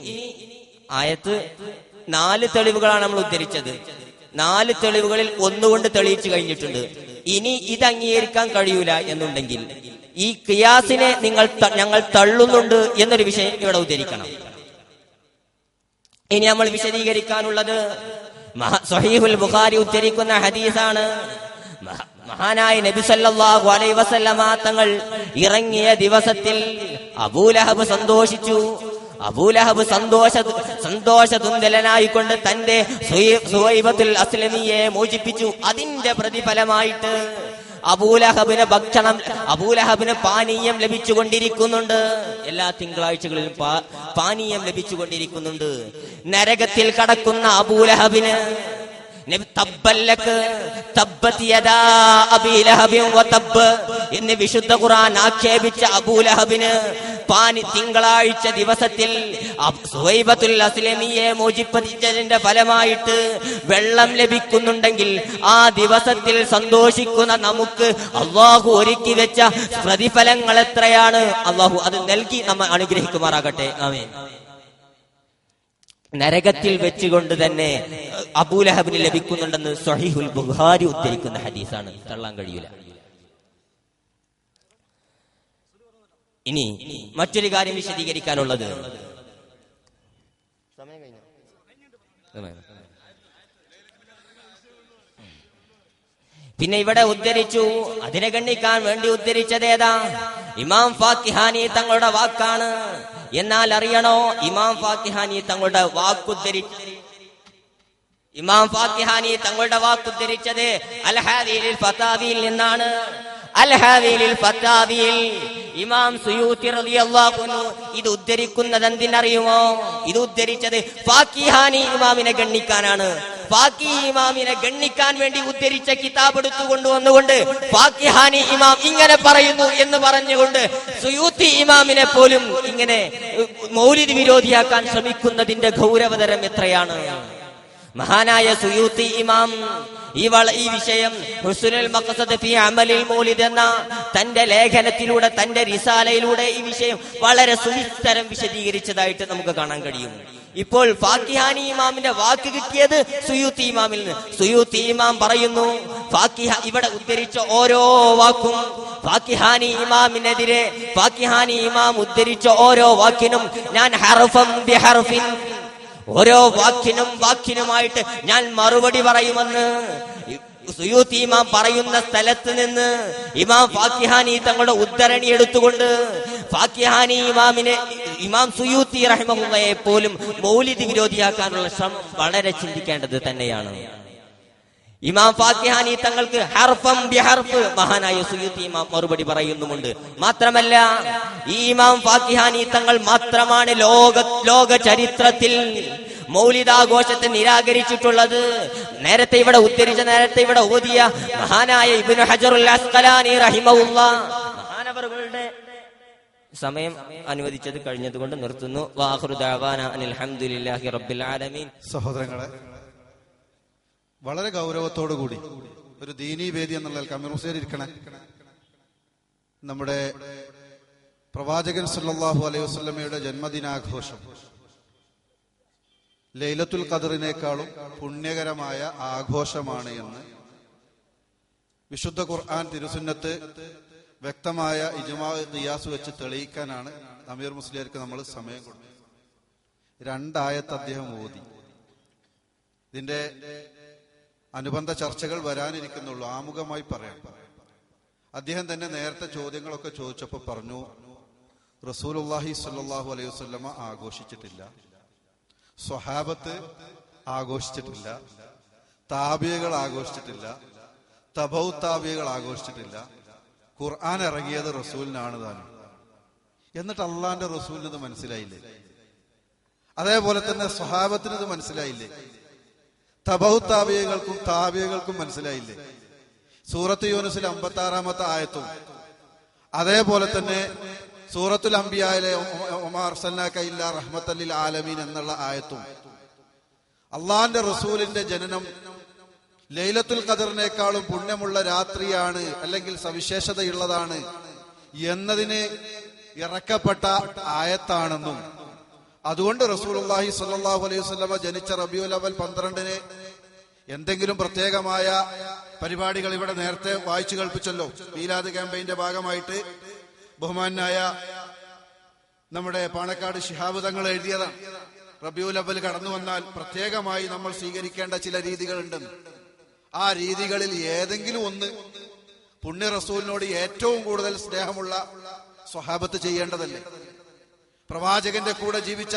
ആയത്ത് 4 തെളിവുകളാണ് നമ്മൾ ഉദ്ധരിച്ചത്. 4 തെളിവുകളിൽ ഒന്നുകൊണ്ട് തെളിയിച്ചു കഴിഞ്ഞിട്ടുണ്ട്. ഇനി ഇത് അംഗീകരിക്കാൻ കഴിയൂല എന്നുണ്ടെങ്കിൽ ഈ ഖിയാസിനെ ഞങ്ങൾ തള്ളുന്നുണ്ട് എന്നൊരു വിഷയം ഇവിടെ ഉദ്ധരിക്കണം. ഇനി നമ്മൾ വിശദീകരിക്കാനുള്ളത് സ്വഹീഹുൽ ബുഖാരി ഉദ്ധരിക്കുന്ന ഹദീസാണ്. മഹാനായ നബി സല്ലല്ലാഹു അലൈഹി വസല്ലമ തങ്ങൾ ഇറങ്ങിയ ദിവസത്തിൽ അബൂലഹബ് സന്തോഷിച്ചു. അബൂലഹബ് സന്തോഷതുന്തലനായിക്കൊണ്ട് തന്റെ സുഹൈബത്തുൽ അസ്ലമിയെ മോചിപ്പിച്ചു. അതിന്റെ പ്രതിഫലമായിട്ട് അബൂലഹബിന് പാനീയം ലഭിച്ചുകൊണ്ടിരിക്കുന്നുണ്ട്. എല്ലാ തിങ്കളാഴ്ചകളിലും പാനീയം ലഭിച്ചുകൊണ്ടിരിക്കുന്നുണ്ട്. നരകത്തിൽ കടക്കുന്ന അബൂലഹബിന് എന്ന് വിശുദ്ധ ഖുർആൻ ആക്ഷേപിച്ച അബൂലഹബിന് തിങ്കളാഴ്ച ദിവസത്തിൽ സുഹൈബത്തുൽ അസ്ലമിയെ മോചിപ്പിച്ചതിന്റെ ഫലമായിട്ട് വെള്ളം ലഭിക്കുന്നുണ്ടെങ്കിൽ ആ ദിവസത്തിൽ സന്തോഷിക്കുന്ന നമുക്ക് അള്ളാഹു ഒരുക്കി വെച്ച പ്രതിഫലങ്ങൾ എത്രയാണ്. അള്ളാഹു അത് നൽകി നമ്മെ അനുഗ്രഹിക്കുമാറാകട്ടെ. ആമീൻ. നരകത്തിൽ വെച്ചുകൊണ്ട് തന്നെ അബൂലഹബിന് ലഭിക്കുന്നുണ്ടെന്ന് സ്വഹീഹുൽ ബുഖാരി ഉദ്ധരിക്കുന്ന ഹദീസാണ്, തള്ളാൻ കഴിയൂല. ഇനി മറ്റൊരു കാര്യം വിശദീകരിക്കാനുള്ളത്, പിന്നെ ഇവിടെ ഉദ്ധരിച്ചു, അതിനെ ഗണ്ണിക്കാൻ വേണ്ടി ഉദ്ധരിച്ചതേതാ? ഇമാം ഫാക്കിഹാനി തങ്ങളുടെ വാക്കാണ്. എന്നാൽ അറിയണോ, ഇമാം ഫാക്കിഹാനി തങ്ങളുടെ വാക്കുദ്ധരിച്ചത് അൽ-ഹാദിയിൽ ഫതാവിയിൽ നിന്നാണ്. അൽ-ഹാദിയിൽ ഫതാവിയിൽ ഇമാം സുയൂത്തി റളിയല്ലാഹു അൻഹു ഇത് ഉദ്ധരിക്കുന്നത് എന്തിനറിയുമോ? ഇത് ഉദ്ധരിച്ചത് ഫാക്കിഹാനി ഇമാമിനെ ഗണ്ണിക്കാനാണ്. ഫാക്കി ഇമാമിനെ ഗണ്ണിക്കാൻ വേണ്ടി ഉദ്ധരിച്ച കിതാബ് എടുത്തു കൊണ്ടുവന്നുകൊണ്ട് ഫാക്കിഹാനി ഇമാം ഇങ്ങനെ പറയുന്നു എന്ന് പറഞ്ഞുകൊണ്ട് സുയൂത്തി ഇമാമിനെ പോലും ഇങ്ങനെ മൗലിദ് വിരോധിയാക്കാൻ ശ്രമിക്കുന്നതിന്റെ ഗൗരവതരം എത്രയാണ്. മഹാനായ സുയൂത്തി ഇമാം ഈ വിഷയം ഹുസ്നുൽ മഖ്സദ് ഫീ അമലിൽ മൗലിദ് എന്ന തന്റെ ലേഖനത്തിലൂടെ, തന്റെ റിസാലയിലൂടെ ഈ വിഷയം വളരെ സുവിസ്തരം വിശദീകരിച്ചതായിട്ട് നമുക്ക് കാണാൻ കഴിയും. ഇപ്പോൾ ഫാക്കിഹാനി ഇമാമിന്റെ വാക്ക് കിട്ടിയത് സുയൂത്തി ഇമാമിൽ നിന്ന്. സുയൂത്തി ഇമാം പറയുന്നു, ഇവിടെ ഉദ്ധരിച്ച ഓരോ വാക്കും ഫാക്കിഹാനി ഇമാമിനെതിരെ, ഫാക്കിഹാനി ഇമാം ഉദ്ധരിച്ച ഓരോ വാക്കിനും ഞാൻ ഹർഫൻ ബിഹർഫിൻ, ഓരോ വാക്കിനുമായിട്ട് ഞാൻ മറുപടി പറയുമെന്ന് സുയൂത്തി ഇമാം പറയുന്ന സ്ഥലത്ത് നിന്ന് ഇമാം ഫാക്കിഹാനി തങ്ങളുടെ ഉദ്ധരണി എടുത്തുകൊണ്ട് ഫാക്കിഹാനി ഇമാം സുയൂത്തി റഹിമഹുള്ളയെ പോലും മൗലിദ് വിരോധിയാക്കാനുള്ള ശ്രമം വളരെ ചിന്തിക്കേണ്ടത് തന്നെയാണ്. ഇമാം ഫാക്കിഹാനി തങ്ങൾക്ക് ഹർഫൻ ബിഹർഫ് മഹാനായ സുയൂത്തി ഇമാം മറുപടി പറയുന്നുമുണ്ട്. മാത്രമല്ല, ഈ ഇമാം ഫാക്കിഹാനി തങ്ങൾ മാത്രമാണ് ലോക ചരിത്രത്തിൽ മൗലിദാഘോഷത്തെ നിരാകരിച്ചിട്ടുള്ളത്. നേരത്തെ ഇവിടെ ഓതിയ മഹാനായ ഇബ്നു ഹജറുൽ അസ്ഖലാനി റഹിമഹുല്ലാഹ് മഹാനവറുകളുടെ സമയം അനുവദിച്ചത് കഴിഞ്ഞതുകൊണ്ട് നിർത്തുന്നു. വാഖിറു ദഅവാന അനിൽ ഹംദുലില്ലാഹി റബ്ബിൽ ആലമീൻ. സഹോദരങ്ങളെ, വളരെ ഗൗരവത്തോടുകൂടി ഒരു ദീനീ വേദി എന്നുള്ള അമീർ ഹുസൈൻ ഇരിക്കണേ. നമ്മുടെ പ്രവാചകൻ സല്ലല്ലാഹു അലൈഹി വസല്ലമയുടെ ജന്മദിനാഘോഷം ലൈലത്തുൽ ഖദറിനേക്കാളും പുണ്യകരമായ ആഘോഷമാണ് എന്ന് വിശുദ്ധ ഖുർആൻ, തിരുസുന്നത്ത് വ്യക്തമായ ഇജ്മാ ഖിയാസ് വെച്ച് തെളിയിക്കാനാണ് അമീർ മുസ്ലിയാർക്ക് നമ്മൾ സമയം കൊടുത്തത്. 2 ആയത്ത് അദ്ദേഹം ഓതി. ഇതിന്റെ അനുബന്ധ ചർച്ചകൾ വരാനിരിക്കുന്നുള്ളൂ. ആമുഖമായി പറയാം. അദ്ദേഹം തന്നെ നേരത്തെ ചോദ്യങ്ങളൊക്കെ ചോദിച്ചപ്പോൾ പറഞ്ഞു, റസൂലുള്ളാഹി സ്വല്ലല്ലാഹു അലൈഹി വസല്ലമ ആഘോഷിച്ചിട്ടില്ല, സ്വഹാബത്ത് ആഘോഷിച്ചിട്ടില്ല, താബിയകൾ ആഘോഷിച്ചിട്ടില്ല, തബൗ താബിയകൾ ആഘോഷിച്ചിട്ടില്ല, ഖുർആൻ ഇറങ്ങിയത് റസൂലിനാണ് താനും. എന്നിട്ട് അള്ളാന്റെ റസൂലിന് ഇത് മനസ്സിലായില്ലേ? അതേപോലെ തന്നെ സ്വഹാബത്തിന് ഇത് മനസ്സിലായില്ലേ? തബൗ താബിയകൾക്കും താബിയകൾക്കും മനസ്സിലായില്ലേ? സൂറത്ത് യൂനുസിൽ 56-ാമത്തെ ആയത്തും അതേപോലെ തന്നെ സൂറത്തുൽ അംബിയായിലെ വമാ അർസൽനാക ഇല്ലാ റഹ്മത്തൽ ലിൽ ആലമീൻ എന്നുള്ള ആയത്തും അള്ളാന്റെ റസൂലിന്റെ ജനനം ലൈലത്തുൽ ഖദറിനേക്കാളും പുണ്യമുള്ള രാത്രിയാണ്, അല്ലെങ്കിൽ സവിശേഷതയുള്ളതാണ് എന്നതിന് ഇറക്കപ്പെട്ട ആയത്താണെന്നും അതുകൊണ്ട് റസൂലുള്ളാഹി സ്വല്ലല്ലാഹു അലൈഹി വസല്ലമ ജനിച്ച റബീഉൽ അവ്വൽ 12-ന് എന്തെങ്കിലും പ്രത്യേകമായ പരിപാടികൾ ഇവിടെ നേരത്തെ വായിച്ചു കേൾപ്പിച്ചല്ലോ. മീലാദ് ക്യാമ്പയിന്റെ ഭാഗമായിട്ട് ബഹുമാനായ നമ്മുടെ പാണക്കാട് ശിഹാബ് തങ്ങൾ എഴുതിയതാണ്. റബീഉൽ അവ്വൽ കടന്നു വന്നാൽ പ്രത്യേകമായി നമ്മൾ സ്വീകരിക്കേണ്ട ചില രീതികളുണ്ടെന്ന്. ആ രീതികളിൽ ഏതെങ്കിലും ഒന്ന് പുണ്യ റസൂലിനോട് ഏറ്റവും കൂടുതൽ സ്നേഹമുള്ള സ്വഹാബത്ത് ചെയ്യേണ്ടതല്ലേ? പ്രവാചകന്റെ കൂടെ ജീവിച്ച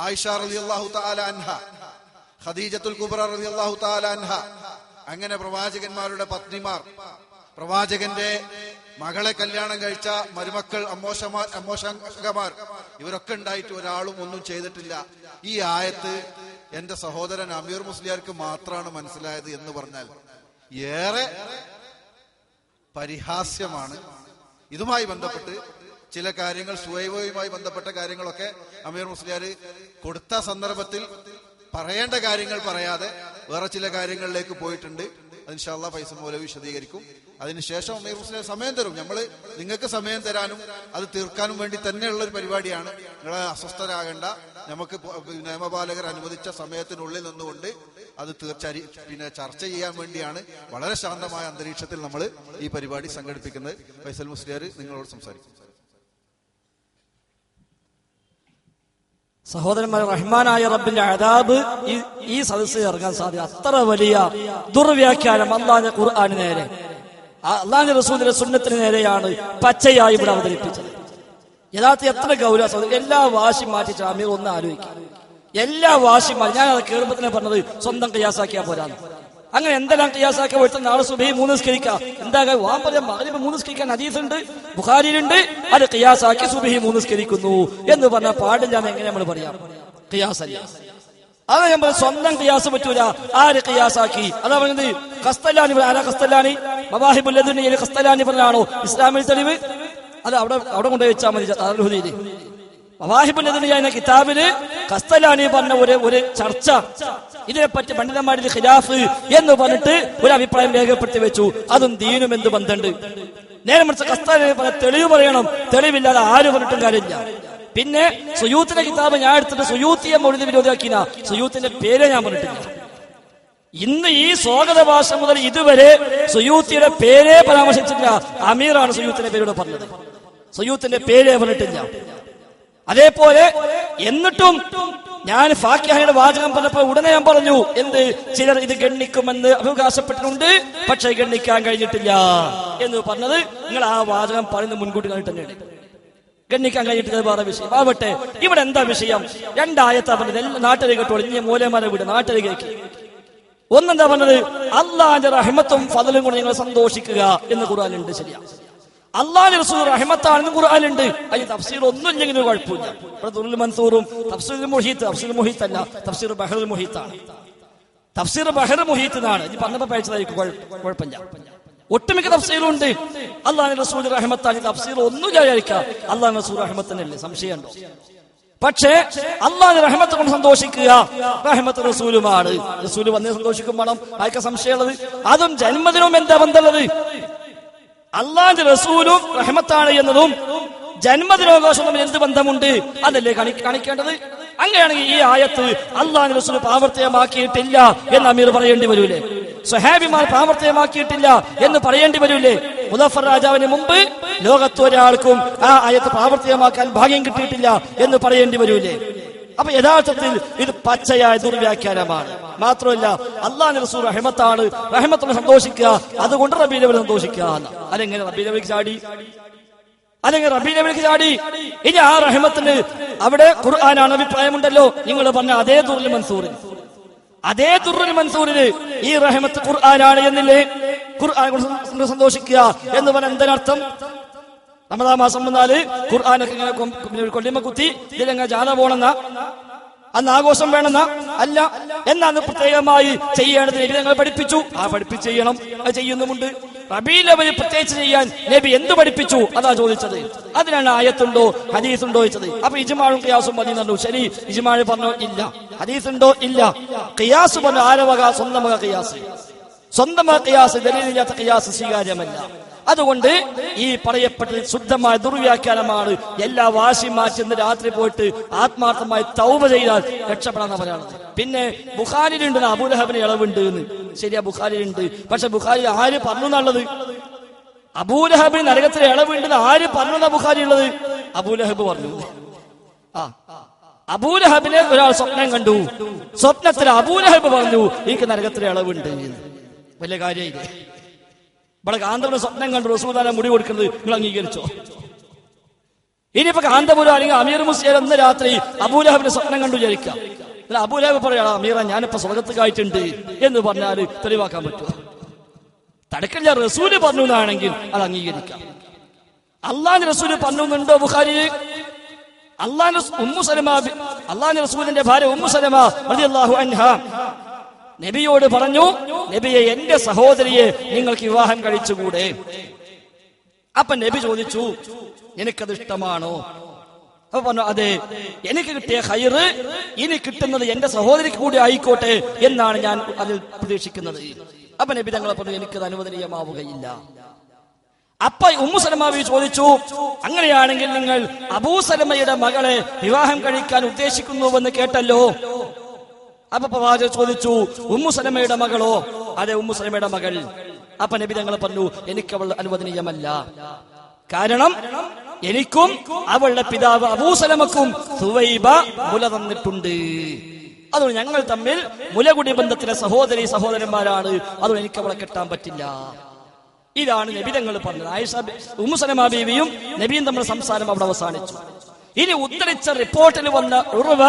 ആയിഷ റളിയല്ലാഹു തആല അൻഹ, ഖദീജത്തുൽ കുബ്ര റളിയല്ലാഹു തആല അൻഹ, അങ്ങനെ പ്രവാചകന്മാരുടെ പത്നിമാർ, പ്രവാചകന്റെ മകളെ കല്യാണം കഴിച്ച മരുമക്കൾ, അമ്മോശങ്കമാർ, ഇവരൊക്കെ ഉണ്ടായിട്ട് ഒരാളും ഒന്നും ചെയ്തിട്ടില്ല. ഈ ആയത്ത് എന്റെ സഹോദരൻ അമീർ മുസ്ലിയാർക്ക് മാത്രമാണ് മനസ്സിലായത് എന്ന് പറഞ്ഞാൽ ഏറെ പരിഹാസ്യമാണ്. ഇതുമായി ബന്ധപ്പെട്ട് ചില കാര്യങ്ങൾ, സുഹൈബുമായി ബന്ധപ്പെട്ട കാര്യങ്ങളൊക്കെ അമീർ മുസ്ലിയാർ കൊടുത്ത സന്ദർഭത്തിൽ പറയേണ്ട കാര്യങ്ങൾ പറയാതെ വേറെ ചില കാര്യങ്ങളിലേക്ക് പോയിട്ടുണ്ട്. അത് ഇൻഷാ അല്ലാഹ് ഫൈസൽ മൗലവി വിശദീകരിക്കും. അതിനുശേഷം അമീർ മുസ്ലിയാർ സമയം തരും. നിങ്ങൾക്ക് സമയം തരാനും അത് തീർക്കാനും വേണ്ടി തന്നെയുള്ള ഒരു പരിപാടിയാണ്. നിങ്ങൾ അസ്വസ്ഥരാകേണ്ട. നമുക്ക് നിയമപാലകർ അനുവദിച്ച സമയത്തിനുള്ളിൽ നിന്നുകൊണ്ട് അത് ചർച്ച ചെയ്യാൻ വേണ്ടിയാണ് വളരെ ശാന്തമായ അന്തരീക്ഷത്തിൽ നമ്മൾ ഈ പരിപാടി സംഘടിപ്പിക്കുന്നത്. ഫൈസൽ മുസ്ലിയാർ നിങ്ങളോട് സംസാരിക്കും. സഹോദരന്മാർ, റഹ്മാനായ റബ്ബിന്റെ അദാബ് ഈ സദസ്സിൽ ഇറങ്ങാൻ സാധ്യത അത്ര വലിയ ദുർവ്യാഖ്യാനം അല്ലാഹുവിന്റെ ഖുർആന് നേരെ, അല്ലാഹുവിന്റെ റസൂലിന്റെ സുന്നത്തിന് നേരെയാണ് പച്ചയായി ഇവിടെ അവതരിപ്പിച്ചത്. യഥാർത്ഥം എത്ര ഗൗരവ, എല്ലാ വാശിയും മാറ്റിച്ച അമീർ ഒന്ന് ആലോചിക്കും. എല്ലാ വാശിയും മാറ്റി, ഞാൻ അത് കേൾപ്പത്തിനെ പറഞ്ഞത് സ്വന്തം ഖിയാസാക്കിയാ പോരാന്ന്. അങ്ങനെ എന്തെല്ലാം ഖിയാസാക്കി പോയിട്ട് നാളെ സുബഹി 3 നിസ്കരിക്കാം. എന്താ വാൻ പറയാം, മഗ്രിബ് 3 നിസ്കരിക്കാൻ ഹദീസുണ്ട്, ബുഖാരിയിലുണ്ട്. അത് ഖിയാസാക്കി സുബഹി 3 നിസ്കരിക്കുന്നു എന്ന് പറഞ്ഞ പാടില്ല എന്ന് എങ്ങനെ നമ്മൾ പറയാം? ഖിയാസല്ല. അത് നമ്മൾ സ്വന്തം ഖിയാസ് പറ്റൂല. ആര് ഖിയാസാക്കി? അതാ പറഞ്ഞത് ഖസ്തലാനി. ആരാ ഖസ്തലാനി? മവാഹിബുൽ ലദുനിയിൽ ഖസ്തലാനി പറഞ്ഞാണോ ഇസ്ലാമിൽ തെളിവ്? അത് അവിടെ കൊണ്ടുപോയി വെച്ചാൽ മതി. അർഹുദയിൽ മവാഹിബുൽ ലദുനിയ എന്ന കിതാബില് ഖസ്തലാനി പറഞ്ഞ ഒരു ചർച്ച, ഇതിനെപ്പറ്റി പണ്ഡിതന്മാരിൽ ഖിലാഫ് എന്ന് പറഞ്ഞിട്ട് ഒരു അഭിപ്രായം രേഖപ്പെടുത്തി വെച്ചു. അതും ദീനും എന്ത് ബന്ധമുണ്ട്? നേരെ മറിച്ച് ഖസ്തലാനി പറഞ്ഞ തെളിവ് പറയണം. തെളിവില്ലാതെ ആര് പറഞ്ഞിട്ടും കാര്യമില്ല. പിന്നെ സുയൂത്തിന്റെ കിതാബ് ഞാൻ എടുത്തിട്ട് സുയൂത്തിയെ മൗലിദ് വിരോധിയാക്കിന, സുയൂത്തിന്റെ പേരെ ഞാൻ പറഞ്ഞിട്ടില്ല. ഇന്ന് ഈ സ്വാഗത ഭാഷ മുതൽ ഇതുവരെ സുയൂത്തിയുടെ പേരെ പരാമർശിച്ചിട്ടില്ല. അമീറാണ് സുയൂത്തിന്റെ പേരോട് പറഞ്ഞത്. സുയൂത്തിന്റെ പേരെ പറഞ്ഞിട്ടില്ല. അതേപോലെ എന്നിട്ടും ഞാൻ ഫാക്കിഹയുടെ വാചകം പറഞ്ഞപ്പോൾ ഉടനെ ഞാൻ പറഞ്ഞു, എന്ത് ചിലർ ഇത് ഗണ്ണിക്കുമെന്ന് അവകാശപ്പെട്ടിട്ടുണ്ട്, പക്ഷെ ഗണ്ണിക്കാൻ കഴിഞ്ഞിട്ടില്ല എന്ന് പറഞ്ഞത് നിങ്ങൾ ആ വാചകം പറയുന്നത് മുൻകൂട്ടി കണ്ടിട്ട് തന്നെയാണ്. ഗണ്ണിക്കാൻ കഴിഞ്ഞിട്ട് വേറെ വിഷയം ആവട്ടെ. ഇവിടെ എന്താ വിഷയം? 2 ആയത്താ പറഞ്ഞത്. എല്ലാ നാട്ടിലേക്ക് കേട്ടോളൂ. ഇനി മൂലമാരെ വിട് നാട്ടിലേക്ക്. ഒന്നെന്താ പറഞ്ഞത്? അല്ലാഹുവിന്റെ റഹ്മത്തും ഫളലും കൊണ്ട് നിങ്ങൾ സന്തോഷിക്കുക എന്ന് ഖുർആനിലുണ്ട്. ശരിയാ, അല്ലാഹുവിന്റെ റസൂൽ റഹ്മത്താണെന്ന് ഖുർആനിലുണ്ട്. അതിന് തഫ്സീർ ഒന്നും ഇല്ലെങ്കിലും കുഴപ്പമില്ല. ഇവിടെ ദുറുൽ മൻസൂറും തഫ്സീർ മുഹീത്ത്, തഫ്സീർ മുഹീത്ത് അല്ല, തഫ്സീർ ബഹറുൽ മുഹീത്താണ്. തഫ്സീർ ബഹർ മുഹീത്ത് എന്നാണ്. ഇനി പറഞ്ഞപ്പോ പേടിച്ചതായിരിക്കും, കുഴപ്പമില്ല. ഒട്ടുമിക്ക തഫ്സീറും ഉണ്ട്. അല്ലാഹുവിന്റെ റസൂൽ റഹ്മത്താണ്. തഫ്സീർ ഒന്നും വിചാരിക്കാം, അല്ലാഹുവിന്റെ റസൂൽ റഹ്മത്തനല്ലേ, സംശയമുണ്ടോ? പക്ഷേ അല്ലാഹുവിന്റെ റഹ്മത്ത് കൊണ്ട് സന്തോഷിക്കുക റഹ്മത്ത് റസൂലുമാണ്. റസൂല് വന്ന് സന്തോഷിക്കും വേണം, ആർക്കാ സംശയമുള്ളത്? അതും ജന്മദിനവും എന്താ ബന്ധമുള്ളത്? അല്ലാഹുവിന്റെ റസൂലും റഹ്മത്താണ് എന്നതും ജന്മദിനാഘോഷം തമ്മിൽ എന്ത് ബന്ധമുണ്ട്? അതല്ലേ കാണിക്കേണ്ടത്. അങ്ങനെയാണെങ്കിൽ ഈ ആയത്ത് അല്ലാഹുവിന്റെ റസൂൽ പ്രാവർത്തികമാക്കിയിട്ടില്ല എന്ന് അമീർ പറയേണ്ടി വരൂലേ? സ്വഹാബിമാർ പ്രാവർത്തികമാക്കിയിട്ടില്ല എന്ന് പറയേണ്ടി വരൂലേ? മുദഫർ രാജാവിന് മുമ്പ് ലോകത്ത് ഒരാൾക്കും ആ ആയത്ത് പ്രാവർത്തികമാക്കാൻ ഭാഗ്യം കിട്ടിയിട്ടില്ല എന്ന് പറയേണ്ടി വരൂലേ? അപ്പൊ യഥാർത്ഥത്തിൽ ഇത് പച്ചയായ ദുർവ്യാഖ്യാനമാണ്. മാത്രമല്ല അല്ലാഹുവിന്റെ റസൂൽ റഹ്മത്താണ്, റഹ്മത്തോട് സന്തോഷിക്കുക, അതുകൊണ്ട് റബീഉൽ അവ്വൽ സന്തോഷിക്കുക. അതെങ്ങനെ റബീഉൽ അവ്വലിലേക്ക് ചാടി? ഇനി ആ റഹ്മത്തിന് അവിടെ ഖുർആനാണ് അഭിപ്രായമുണ്ടല്ലോ. നിങ്ങൾ പറഞ്ഞ അതേ ദുറുൽ മൻസൂറിന് ഈ റഹ്മത്ത് ഖുർആനാണ് എന്നില്ലേ? ഖുർആൻ കൊണ്ട് സന്തോഷിക്കുക എന്ന് പറഞ്ഞ എന്തിനർത്ഥം? റമദാൻ മാസം വന്നാല് ഖുർആനൊക്കെ ഇങ്ങനെ കൊല്ലിമ കുത്തി ഇതിലെങ്ങനെ ജാഥ പോണെന്ന, അന്ന് ആഘോഷം വേണമെന്ന അല്ല. എന്നാണ് പ്രത്യേകമായി ചെയ്യേണ്ടത് നബി ഞങ്ങൾ പഠിപ്പിച്ചു. ആ പഠിപ്പിച്ച് ചെയ്യണം, അത് ചെയ്യുന്നുമുണ്ട്. റബീഉൽ അവ്വൽ പ്രത്യേകിച്ച് ചെയ്യാൻ നബി എന്ത് പഠിപ്പിച്ചു അതാ ചോദിച്ചത്. അതിനാണ് ആയത്തുണ്ടോ ഹദീസുണ്ടോ ചോദിച്ചത്. അപ്പൊ ഇജ്മാഉം ഖിയാസും മതി പറഞ്ഞു. ശരി, ഇജ്മാഉ പറഞ്ഞു ഇല്ല, ഹദീസുണ്ടോ ഇല്ല, ഖിയാസ് പറഞ്ഞു ആരവക സ്വന്തം വക ഖിയാസ്, സ്വന്തം വക ഖിയാസ്, ദലീലില്ലാത്ത ഖിയാസ് സ്വീകാര്യമല്ല. അതുകൊണ്ട് ഈ പറയപ്പെട്ടത് ശുദ്ധമായ ദുർവ്യാഖ്യാനമാണ്. എല്ലാ വാശിയും മാറ്റി രാത്രി പോയിട്ട് ആത്മാർത്ഥമായി തൗബ ചെയ്താൽ രക്ഷപ്പെടാൻ പറയുന്നത്. പിന്നെ ബുഖാരിയിലുണ്ട് അബൂലഹബിന് ഇളവുണ്ട് എന്ന്. ശരിയാ, ബുഖാരിയിലുണ്ട്. പക്ഷെ ബുഖാരി ആര് പറഞ്ഞു എന്നുള്ളത്? അബൂലഹബിന് നരകത്തിൽ ഇളവുണ്ടെന്ന് ആര് പറഞ്ഞു? ബുഖാരി ഉള്ളത് അബൂലഹബ് പറഞ്ഞു. അബൂലഹബിനെ ഒരാൾ സ്വപ്നം കണ്ടു. സ്വപ്നത്തിൽ അബൂലഹബ് പറഞ്ഞു എനിക്ക് നരകത്തിൽ ഇളവുണ്ട്. വലിയ കാര്യമില്ലേ? ഇവിടെ കാന്തപുരം സ്വപ്നം കണ്ടു റസൂലുള്ളാഹിനെ മുടി കൊടുക്കുന്നത് നിങ്ങൾ അംഗീകരിച്ചോ? ഇനിയിപ്പോ കാന്തപുരം അല്ലെങ്കിൽ അമീർ മുസ്ലിയാർ എന്ന രാത്രി അബൂലഹബിന്റെ സ്വപ്നം കണ്ടു വിചാരിക്കാം. അബൂലഹബ് പറയാ അമീറ ഞാനിപ്പോ സ്വർഗത്തുകായിട്ടുണ്ട് എന്ന് പറഞ്ഞാൽ തെളിവാക്കാൻ പറ്റുമോ? തടക്കല്ല. റസൂല് പറഞ്ഞു എന്നാണെങ്കിൽ അത് അംഗീകരിക്കാം. അല്ലാഹുവിന്റെ റസൂല് പറഞ്ഞുണ്ടോ ബുഖാരിയിൽ? അള്ളാഹുവിന്റെ റസൂലിന്റെ ഭാര്യ ഉമ്മു സലമ റളിയല്ലാഹു അൻഹ നബിയോട് പറഞ്ഞു, നബിയെ, എന്റെ സഹോദരിയെ നിങ്ങൾക്ക് വിവാഹം കഴിച്ചുകൂടെ? അപ്പൊ നബി ചോദിച്ചു, എനിക്കത് ഇഷ്ടമാണോ? അപ്പൊ പറഞ്ഞു, അതെ, എനിക്ക് കിട്ടിയ ഖൈറ് ഇനി കിട്ടുന്നത് എന്റെ സഹോദരിക്ക് കൂടി ആയിക്കോട്ടെ എന്നാണ് ഞാൻ അതിൽ പ്രതീക്ഷിക്കുന്നത്. അപ്പൊ നബി തങ്ങളെ പറഞ്ഞു, എനിക്കത് അനുവദനീയമാവുകയില്ല. അപ്പൊ ഉമ്മു സലമ ചോദിച്ചു, അങ്ങനെയാണെങ്കിൽ നിങ്ങൾ അബൂ സലമയുടെ മകളെ വിവാഹം കഴിക്കാൻ ഉദ്ദേശിക്കുന്നുവെന്ന് കേട്ടല്ലോ. അപ്പൊ പ്രവാചകൻ ചോദിച്ചു, ഉമ്മു സലമയുടെ മകളോ? അതെ, ഉമ്മു സലമയുടെ മകൾ. അപ്പൊ നബി തങ്ങൾ പറഞ്ഞു, എനിക്കവൾ അനുവദനീയമല്ല. കാരണം എനിക്കും അവളുടെ പിതാവ് അബൂ സലമക്കും സുവൈബ മുല തന്നിട്ടുണ്ട്. അതുകൊണ്ട് ഞങ്ങൾ തമ്മിൽ മുലകുടി ബന്ധത്തിലെ സഹോദരന്മാരാണ്. അതുകൊണ്ട് എനിക്ക് അവളെ കെട്ടാൻ പറ്റില്ല. ഇതാണ് നബി തങ്ങൾ പറഞ്ഞത്. ആയിഷ ഉമ്മു സലമ ബീവിയും നബിയും തമ്മിൽ സംസാരം അവിടെ അവസാനിച്ചു. ഇനി ഉദ്ധരിച്ച റിപ്പോർട്ടിൽ വന്ന ഉർവ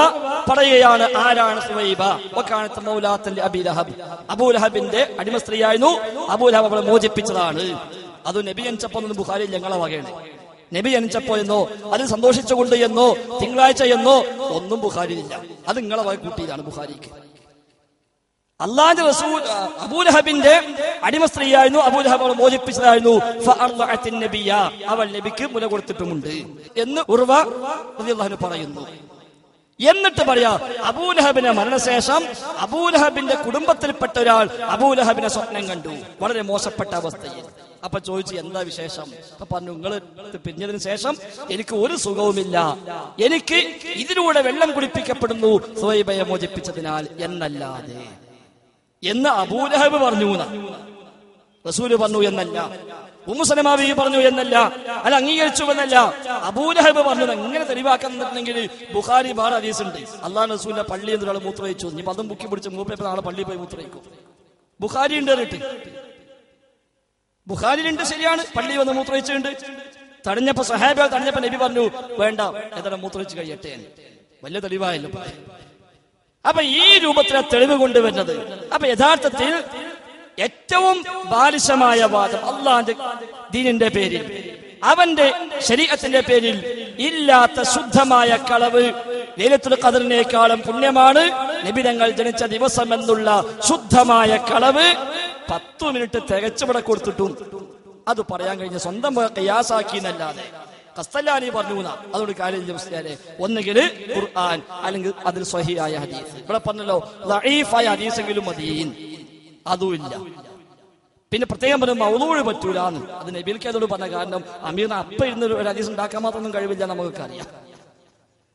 പറയുകയാണ്, ആരാണ് സുവൈബ? വകാനത്ത് മൗലാത്തൻ അബീ ലഹബ്. അബൂ ലഹബിന്റെ അടിമ സ്ത്രീയായിരുന്നു. അബൂ ലഹബ് അവളെ മോചിപ്പിച്ചതാണ്. അത് നബി ജനിച്ചപ്പോ ബുഖാരിയിൽ ഞങ്ങളെ വകയാണ്. നബി ജനിച്ചപ്പോ എന്നോ അത് സന്തോഷിച്ചുകൊണ്ട് എന്നോ തിങ്കളാഴ്ച എന്നോ ഒന്നും ബുഖാരിയിലില്ല. അത് നിങ്ങളെ വക കൂട്ടിയിലാണ് ബുഖാരിക്ക്. അള്ളാഹുവിന്റെ റസൂൽ അബൂ ലഹബിന്റെ അടിമ സ്ത്രീയായിരുന്നു. അബൂ ലഹബ് അവളെ മോചിപ്പിച്ചതായിരുന്നു. ഫഅർളഅത്തിൻ നബിയ, അവൾ നബിക്ക് മുല കൊടുത്തിട്ടുമുണ്ട് എന്ന് ഉർവ റളിയല്ലാഹു അൻഹു പറയുന്നു. എന്നിട്ട് പറയാ, അബൂ ലഹബിന്റെ മരണശേഷം അബൂ ലഹബിന്റെ കുടുംബത്തിൽപ്പെട്ട ഒരാൾ അബൂ ലഹബിനെ സ്വപ്നം കണ്ടു, വളരെ മോശപ്പെട്ട അവസ്ഥയിൽ. അപ്പൊ ചോദിച്ചു, എന്താ വിശേഷം? അപ്പൊ പറഞ്ഞു, നിങ്ങൾ പിരിഞ്ഞതിന് ശേഷം എനിക്ക് ഒരു സുഖവുമില്ല, എനിക്ക് ഇതിലൂടെ വെള്ളം കുടിപ്പിക്കപ്പെടുന്നു സുവൈബയെ മോചിപ്പിച്ചതിനാൽ എന്നല്ലാതെ എന്ന് അബൂ ലഹബ് പറഞ്ഞു. റസൂല് പറഞ്ഞു എന്നല്ല, ഉമ്മു സലമ ബീവി പറഞ്ഞു എന്നല്ല, അല്ല അംഗീകരിച്ചു എന്നല്ല, അബൂ ലഹബ് പറഞ്ഞു. എങ്ങനെ തെളിവാക്കുന്നുണ്ടെങ്കിൽ ബുഖാരി വേറെ ഹദീസ് ഉണ്ട്. അള്ളാഹു റസൂലിന്റെ പള്ളി എന്നൊരാൾ മൂത്രയിച്ചു, ഇനി പദം ബുക്കി പിടിച്ച് മൂപ്പരപ്പോ നാളെ പള്ളിയിൽ പോയി മൂത്രയിക്കും. ബുഖാരി ഉണ്ട് എന്നിട്ട് ബുഖാരിയിലുണ്ട്, ശരിയാണ്. പള്ളി വന്ന് മൂത്രയിച്ചുണ്ട്. തടഞ്ഞപ്പോ സഹാബികൾ തടഞ്ഞപ്പോ നബി പറഞ്ഞു, വേണ്ട, ഏതായാലും മൂത്രയിച്ച് കഴിയട്ടെ. വലിയ തെളിവായല്ലോ. അപ്പൊ ഈ രൂപത്തിലെ തെളിവ് കൊണ്ടുവരുന്നത്. അപ്പൊ യഥാർത്ഥത്തിൽ ഏറ്റവും ബാലിശമായ വാദം അള്ളാന്റെ ദീനിന്റെ പേരിൽ, അവന്റെ ശരീഅത്തിന്റെ പേരിൽ ഇല്ലാത്ത ശുദ്ധമായ കളവ് ലൈലത്തുൽ ഖദറിനേക്കാളും പുണ്യമാണ് നബി തങ്ങൾ ജനിച്ച ദിവസം എന്നുള്ള ശുദ്ധമായ കളവ് 10 മിനിറ്റ് തികച്ചുവിടെ കൊടുത്തിട്ടും അത് പറയാൻ കഴിഞ്ഞ സ്വന്തം ഖിയാസാക്കി എന്നല്ലാതെ ഖസ്തലാനി പറഞ്ഞു. അതുകൊണ്ട് കാര്യം ഒന്നുകിൽ ഖുർആൻ അല്ലെങ്കിൽ അതിൽ സ്വഹീഹായ ഹദീസ്. ഇവിടെ പറഞ്ഞല്ലോ ദഈഫായ ഹദീസെങ്കിലും മദീൻ, അതുമില്ല. പിന്നെ പ്രത്യേകം പറഞ്ഞു മൗളൂദ് പറ്റൂലാന്ന്. അത് നബിക്ക് അതോട് പറഞ്ഞ കാരണം അമീറിന് അപ്പ ഇരുന്ന് ഒരു ഹദീസ് ഉണ്ടാക്കാൻ മാത്രമൊന്നും കഴിവില്ല, നമുക്കൊക്കെ അറിയാം.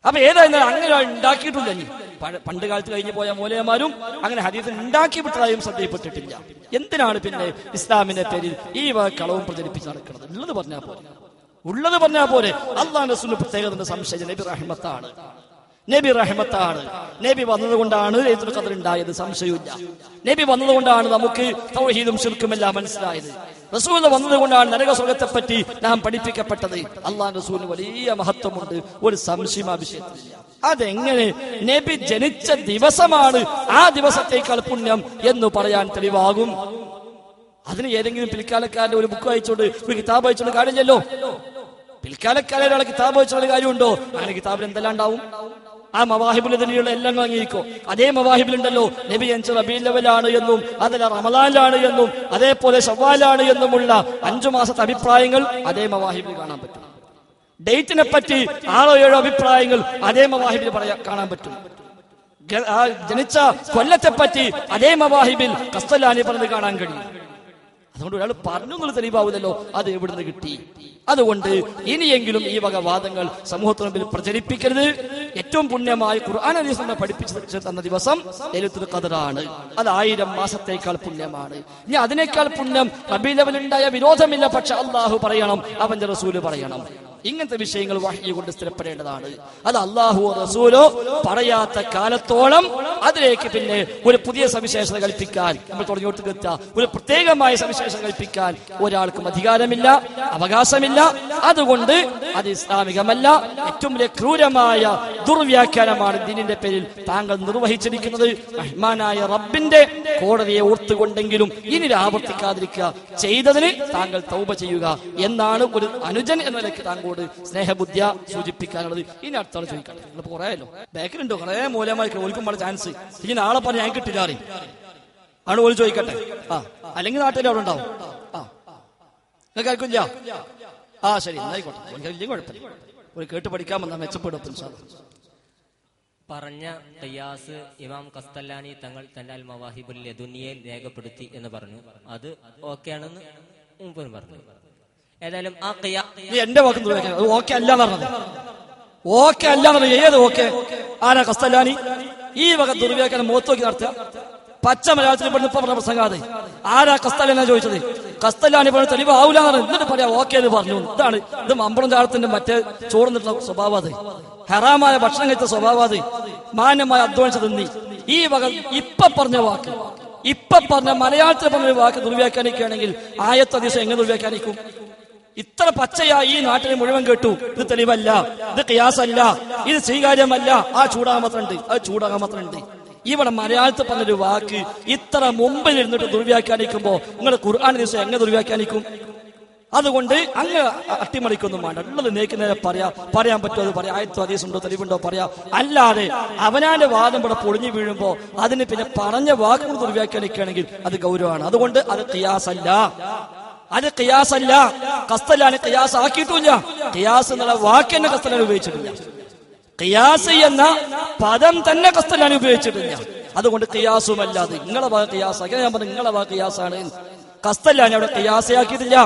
അപ്പൊ ഏതായിരുന്നാലും അങ്ങനെ ഉണ്ടാക്കിയിട്ടില്ല. ഇനി പണ്ട് കാലത്ത് കഴിഞ്ഞു പോയ മൂലയന്മാരും അങ്ങനെ ഹദീസ് ഉണ്ടാക്കി വിട്ടതായും ശ്രദ്ധയിൽപ്പെട്ടിട്ടില്ല. എന്തിനാണ് പിന്നെ ഇസ്ലാമിന്റെ പേരിൽ ഈ കളവും പ്രചരിപ്പിച്ച് നടക്കുന്നത്? ഉള്ളത് പറഞ്ഞാൽ പോലെ. അള്ളാഹുവിന്റെ റസൂലിന്റെ പ്രത്യേകത സംശയം നബി റഹ്മത്താണ്. നബി വന്നതുകൊണ്ടാണ് ലൈലത്തുൽ ഖദർ ഉണ്ടായത്, സംശയമില്ല. നബി വന്നതുകൊണ്ടാണ് നമുക്ക് തൗഹീദും ശിർക്കുമെല്ലാം മനസ്സിലായത്. റസൂൽ വന്നതുകൊണ്ടാണ് നരകസ്വർഗത്തെ പറ്റി നാം പഠിപ്പിക്കപ്പെട്ടത്. അള്ളാഹുവിന്റെ റസൂലിന് വലിയ മഹത്വമുണ്ട്, ഒരു സംശയം ആ വിഷയത്തിലില്ല. അതെങ്ങനെ നബി ജനിച്ച ദിവസമാണ് ആ ദിവസത്തേക്കാൾ പുണ്യം എന്ന് പറയാൻ തെളിവാകും? അതിന് ഏതെങ്കിലും പിൽക്കാലക്കാരന്റെ ഒരു ബുക്ക് വായിച്ചോണ്ട് ഒരു കിതാബ് വായിച്ചോണ്ട് കാര്യമില്ലല്ലോ. പിൽക്കാലക്കാരെ ഒരാളെ കിതാബ് വായിച്ചുള്ള കാര്യമുണ്ടോ? അങ്ങനെ കിതാബിൽ എന്തെല്ലാം ഉണ്ടാവും? ആ മവാഹിബിൽ തന്നെയുള്ള എല്ലാം വാങ്ങിയിരിക്കോ? അതേ മവാഹിബിലുണ്ടല്ലോ നബി ജനിച്ച റബീഉൽ അവ്വലാണ് എന്നും അതല്ല റമളാനിലാണ് എന്നും അതേപോലെ ശവ്വാലാണ് എന്നുമുള്ള 5 മാസത്തെ അഭിപ്രായങ്ങൾ അതേ മവാഹിബിൽ കാണാൻ പറ്റും. ഡേറ്റിനെ പറ്റി 6 7 അഭിപ്രായങ്ങൾ അതേ മവാഹിബിൽ കാണാൻ പറ്റും. ജനിച്ച കൊല്ലത്തെ പറ്റി അതേ മവാഹിബിൽ ഖസ്തലാനി പറഞ്ഞത് കാണാൻ കഴിയും. അതുകൊണ്ട് ഒരാൾ പറഞ്ഞു എന്നുള്ള തെളിവാവില്ലല്ലോ, അത് എവിടുന്ന് കിട്ടി? അതുകൊണ്ട് ഇനിയെങ്കിലും ഈ വക വാദങ്ങൾ സമൂഹത്തിന് മുമ്പിൽ പ്രചരിപ്പിക്കരുത്. ഏറ്റവും പുണ്യമായി ഖുർആൻ ഹദീസ് നമ്മെ പഠിപ്പിച്ചു തന്ന ദിവസം ലൈലത്തുൽ ഖദറാണ്. അത് 1000 മാസത്തേക്കാൾ പുണ്യമാണ്. ഇനി അതിനേക്കാൾ പുണ്യം റബീഉൽ അവ്വൽ ഉണ്ടായ വിരോധമില്ല. പക്ഷെ അള്ളാഹു പറയണം, അവന്റെ റസൂല് പറയണം. ഇങ്ങനത്തെ വിഷയങ്ങൾ വഹ്യ് കൊണ്ട് സ്ഥിരപ്പെടേണ്ടതാണ്. അത് അള്ളാഹു റസൂലോ പറയാത്ത കാലത്തോളം അതിലേക്ക് പിന്നെ ഒരു പുതിയ സവിശേഷത കൽപ്പിക്കാൻ, നമ്മൾ തുടങ്ങിയോട്ട് ഒരു പ്രത്യേകമായ സവിശേഷത കൽപ്പിക്കാൻ ഒരാൾക്കും അധികാരമില്ല, അവകാശമില്ല. അതുകൊണ്ട് അത് ഇസ്ലാമികമല്ല. ഏറ്റവും വലിയ ക്രൂരമായ ദുർവ്യാഖ്യാനമാണ് ദീനിന്റെ പേരിൽ താങ്കൾ നിർവഹിച്ചിരിക്കുന്നത്. റഹ്മാനായ റബ്ബിന്റെ കോടതിയെ ഓർത്തുകൊണ്ടെങ്കിലും ഇനി ആവർത്തിക്കാതിരിക്കുക, ചെയ്തതിന് താങ്കൾ തൗബ ചെയ്യുക എന്നാണ് ഒരു അനുജൻ എന്ന നിലയ്ക്ക് താങ്കൾ എല്ലാവരോട് സ്നേഹബുദ്ധിയ സൂചിപ്പിക്കാനുള്ളത്. ഇനി അടുത്തോളം ചോദിക്കട്ടെ, നിങ്ങൾ കുറേയല്ലോ ബാക്കിലുണ്ടോ കുറേ മൂലമാർക്ക് ഓൽക്കും വളരെ ചാൻസ്. ഇനി നാളെ പറഞ്ഞ് ഞാൻ കിട്ടില്ല അറിയും ആണ് ഓല് ചോദിക്കട്ടെ. അല്ലെങ്കിൽ നാട്ടിൽ അവിടെ ഉണ്ടാവും. നിങ്ങൾക്ക് ആർക്കില്ല? ശരി എന്നായിക്കോട്ടെ, വലിയ കുഴപ്പമില്ല. ഒരു കേട്ട് പഠിക്കാൻ വന്നാൽ മെച്ചപ്പെടും. പറഞ്ഞ ഖിയാസ് ഇമാം ഖസ്തലാനി തങ്ങൾ തന്റെ അൽ മവാഹിബുൽ ലദുനിയയിൽ രേഖപ്പെടുത്തി എന്ന് പറഞ്ഞു. അത് ഓക്കെ ആണെന്ന് മുമ്പ് പറഞ്ഞു. ഏതായാലും ആ ഖിയാസ് എന്റെ വാക്ക് ഓക്കെ അല്ല പറഞ്ഞത്. ഓക്കെ അല്ല പറഞ്ഞത് ഏത് ഓക്കെ? ആരാ ഖസ്തലാനി? ഈ വക ദുർവ്യാഖ്യാനം മുഖത്ത് നോക്കി നടത്തുക. പച്ച മലയാളത്തിൽ ഇപ്പൊ പറഞ്ഞ പ്രസംഗാതെ ആരാ ഖസ്തലാനി ചോദിച്ചത്? ഖസ്തലാനി പറഞ്ഞ തെളിവ് ആവൂലെന്ന് എന്നിട്ട് പറയാ ഓക്കെ എന്ന് പറഞ്ഞു. ഇതാണ് ഇത് മമ്പളം ചാളത്തിന്റെ മറ്റേ ചോർന്നിട്ടുള്ള സ്വഭാവം. അത് ഹറാമായ ഭക്ഷണം കഴിച്ച സ്വഭാവം. അത് മാന്യമായ അധ്വാനിച്ച് തിന്നി. ഈ വക ഇപ്പൊ പറഞ്ഞ വാക്ക്, ഇപ്പൊ പറഞ്ഞ മലയാളത്തിൽ പറഞ്ഞ വാക്ക് ദുർവ്യാഖ്യാനിക്കുകയാണെങ്കിൽ ആയത്ത് ഹദീസ് എങ്ങനെ ദുർവ്യാഖ്യാനിക്കും? ഇത്ര പച്ചയായി ഈ നാട്ടിൽ മുഴുവൻ കേട്ടു. ഇത് തെളിവല്ല, ഇത് ഖിയാസല്ല, ഇത് സ്വീകാര്യമല്ല. ചൂടാകമാത്രമുണ്ട്, അത് ചൂടാകമാത്രമുണ്ട്. ഇവിടെ മലയാളത്തിൽ പറഞ്ഞൊരു വാക്ക് ഇത്ര മുമ്പിൽ ഇരുന്നിട്ട് ദുർവ്യാഖ്യാനിക്കുമ്പോ നിങ്ങൾ ഖുർആൻ ദിവസം എങ്ങനെ ദുർവ്യാഖ്യാനിക്കും? അതുകൊണ്ട് അങ്ങ് അട്ടിമറിക്കൊന്നും വേണ്ട. ഉള്ളത് നേക്ക് നേരെ പറയാൻ പറ്റുമോ അത് പറയാം. ആയത്ത് ഹദീസുണ്ടോ തെളിവുണ്ടോ പറയാം. അല്ലാതെ അവനാന്റെ വാദം ഇവിടെ പൊളിഞ്ഞു വീഴുമ്പോ അതിന് പിന്നെ പറഞ്ഞ വാക്കുകൾ ദുർവ്യാഖ്യാനിക്കുകയാണെങ്കിൽ അത് ഗൗരവമാണ്. അതുകൊണ്ട് അത് ഖിയാസല്ല, അത് ഖിയാസല്ല. ഖസ്തലാനി ഖിയാസ് ആക്കിയിട്ടില്ല. ഖിയാസ് എന്നുള്ള വാക്ക് തന്നെ ഖസ്തലാനി ഉപയോഗിച്ചിട്ടില്ല. ഖിയാസ് എന്ന പദം തന്നെ ഖസ്തലാനി ഉപയോഗിച്ചിട്ടില്ല. അതുകൊണ്ട് ഖിയാസുമല്ല, അത് നിങ്ങളെ ഭാഗ ഖിയാസ്. ഞാൻ പറഞ്ഞു നിങ്ങളെ ഭാഗ ഖിയാസാണ്. ഖസ്തലാനി അവിടെ ഖിയാസയാക്കിയിട്ടില്ല.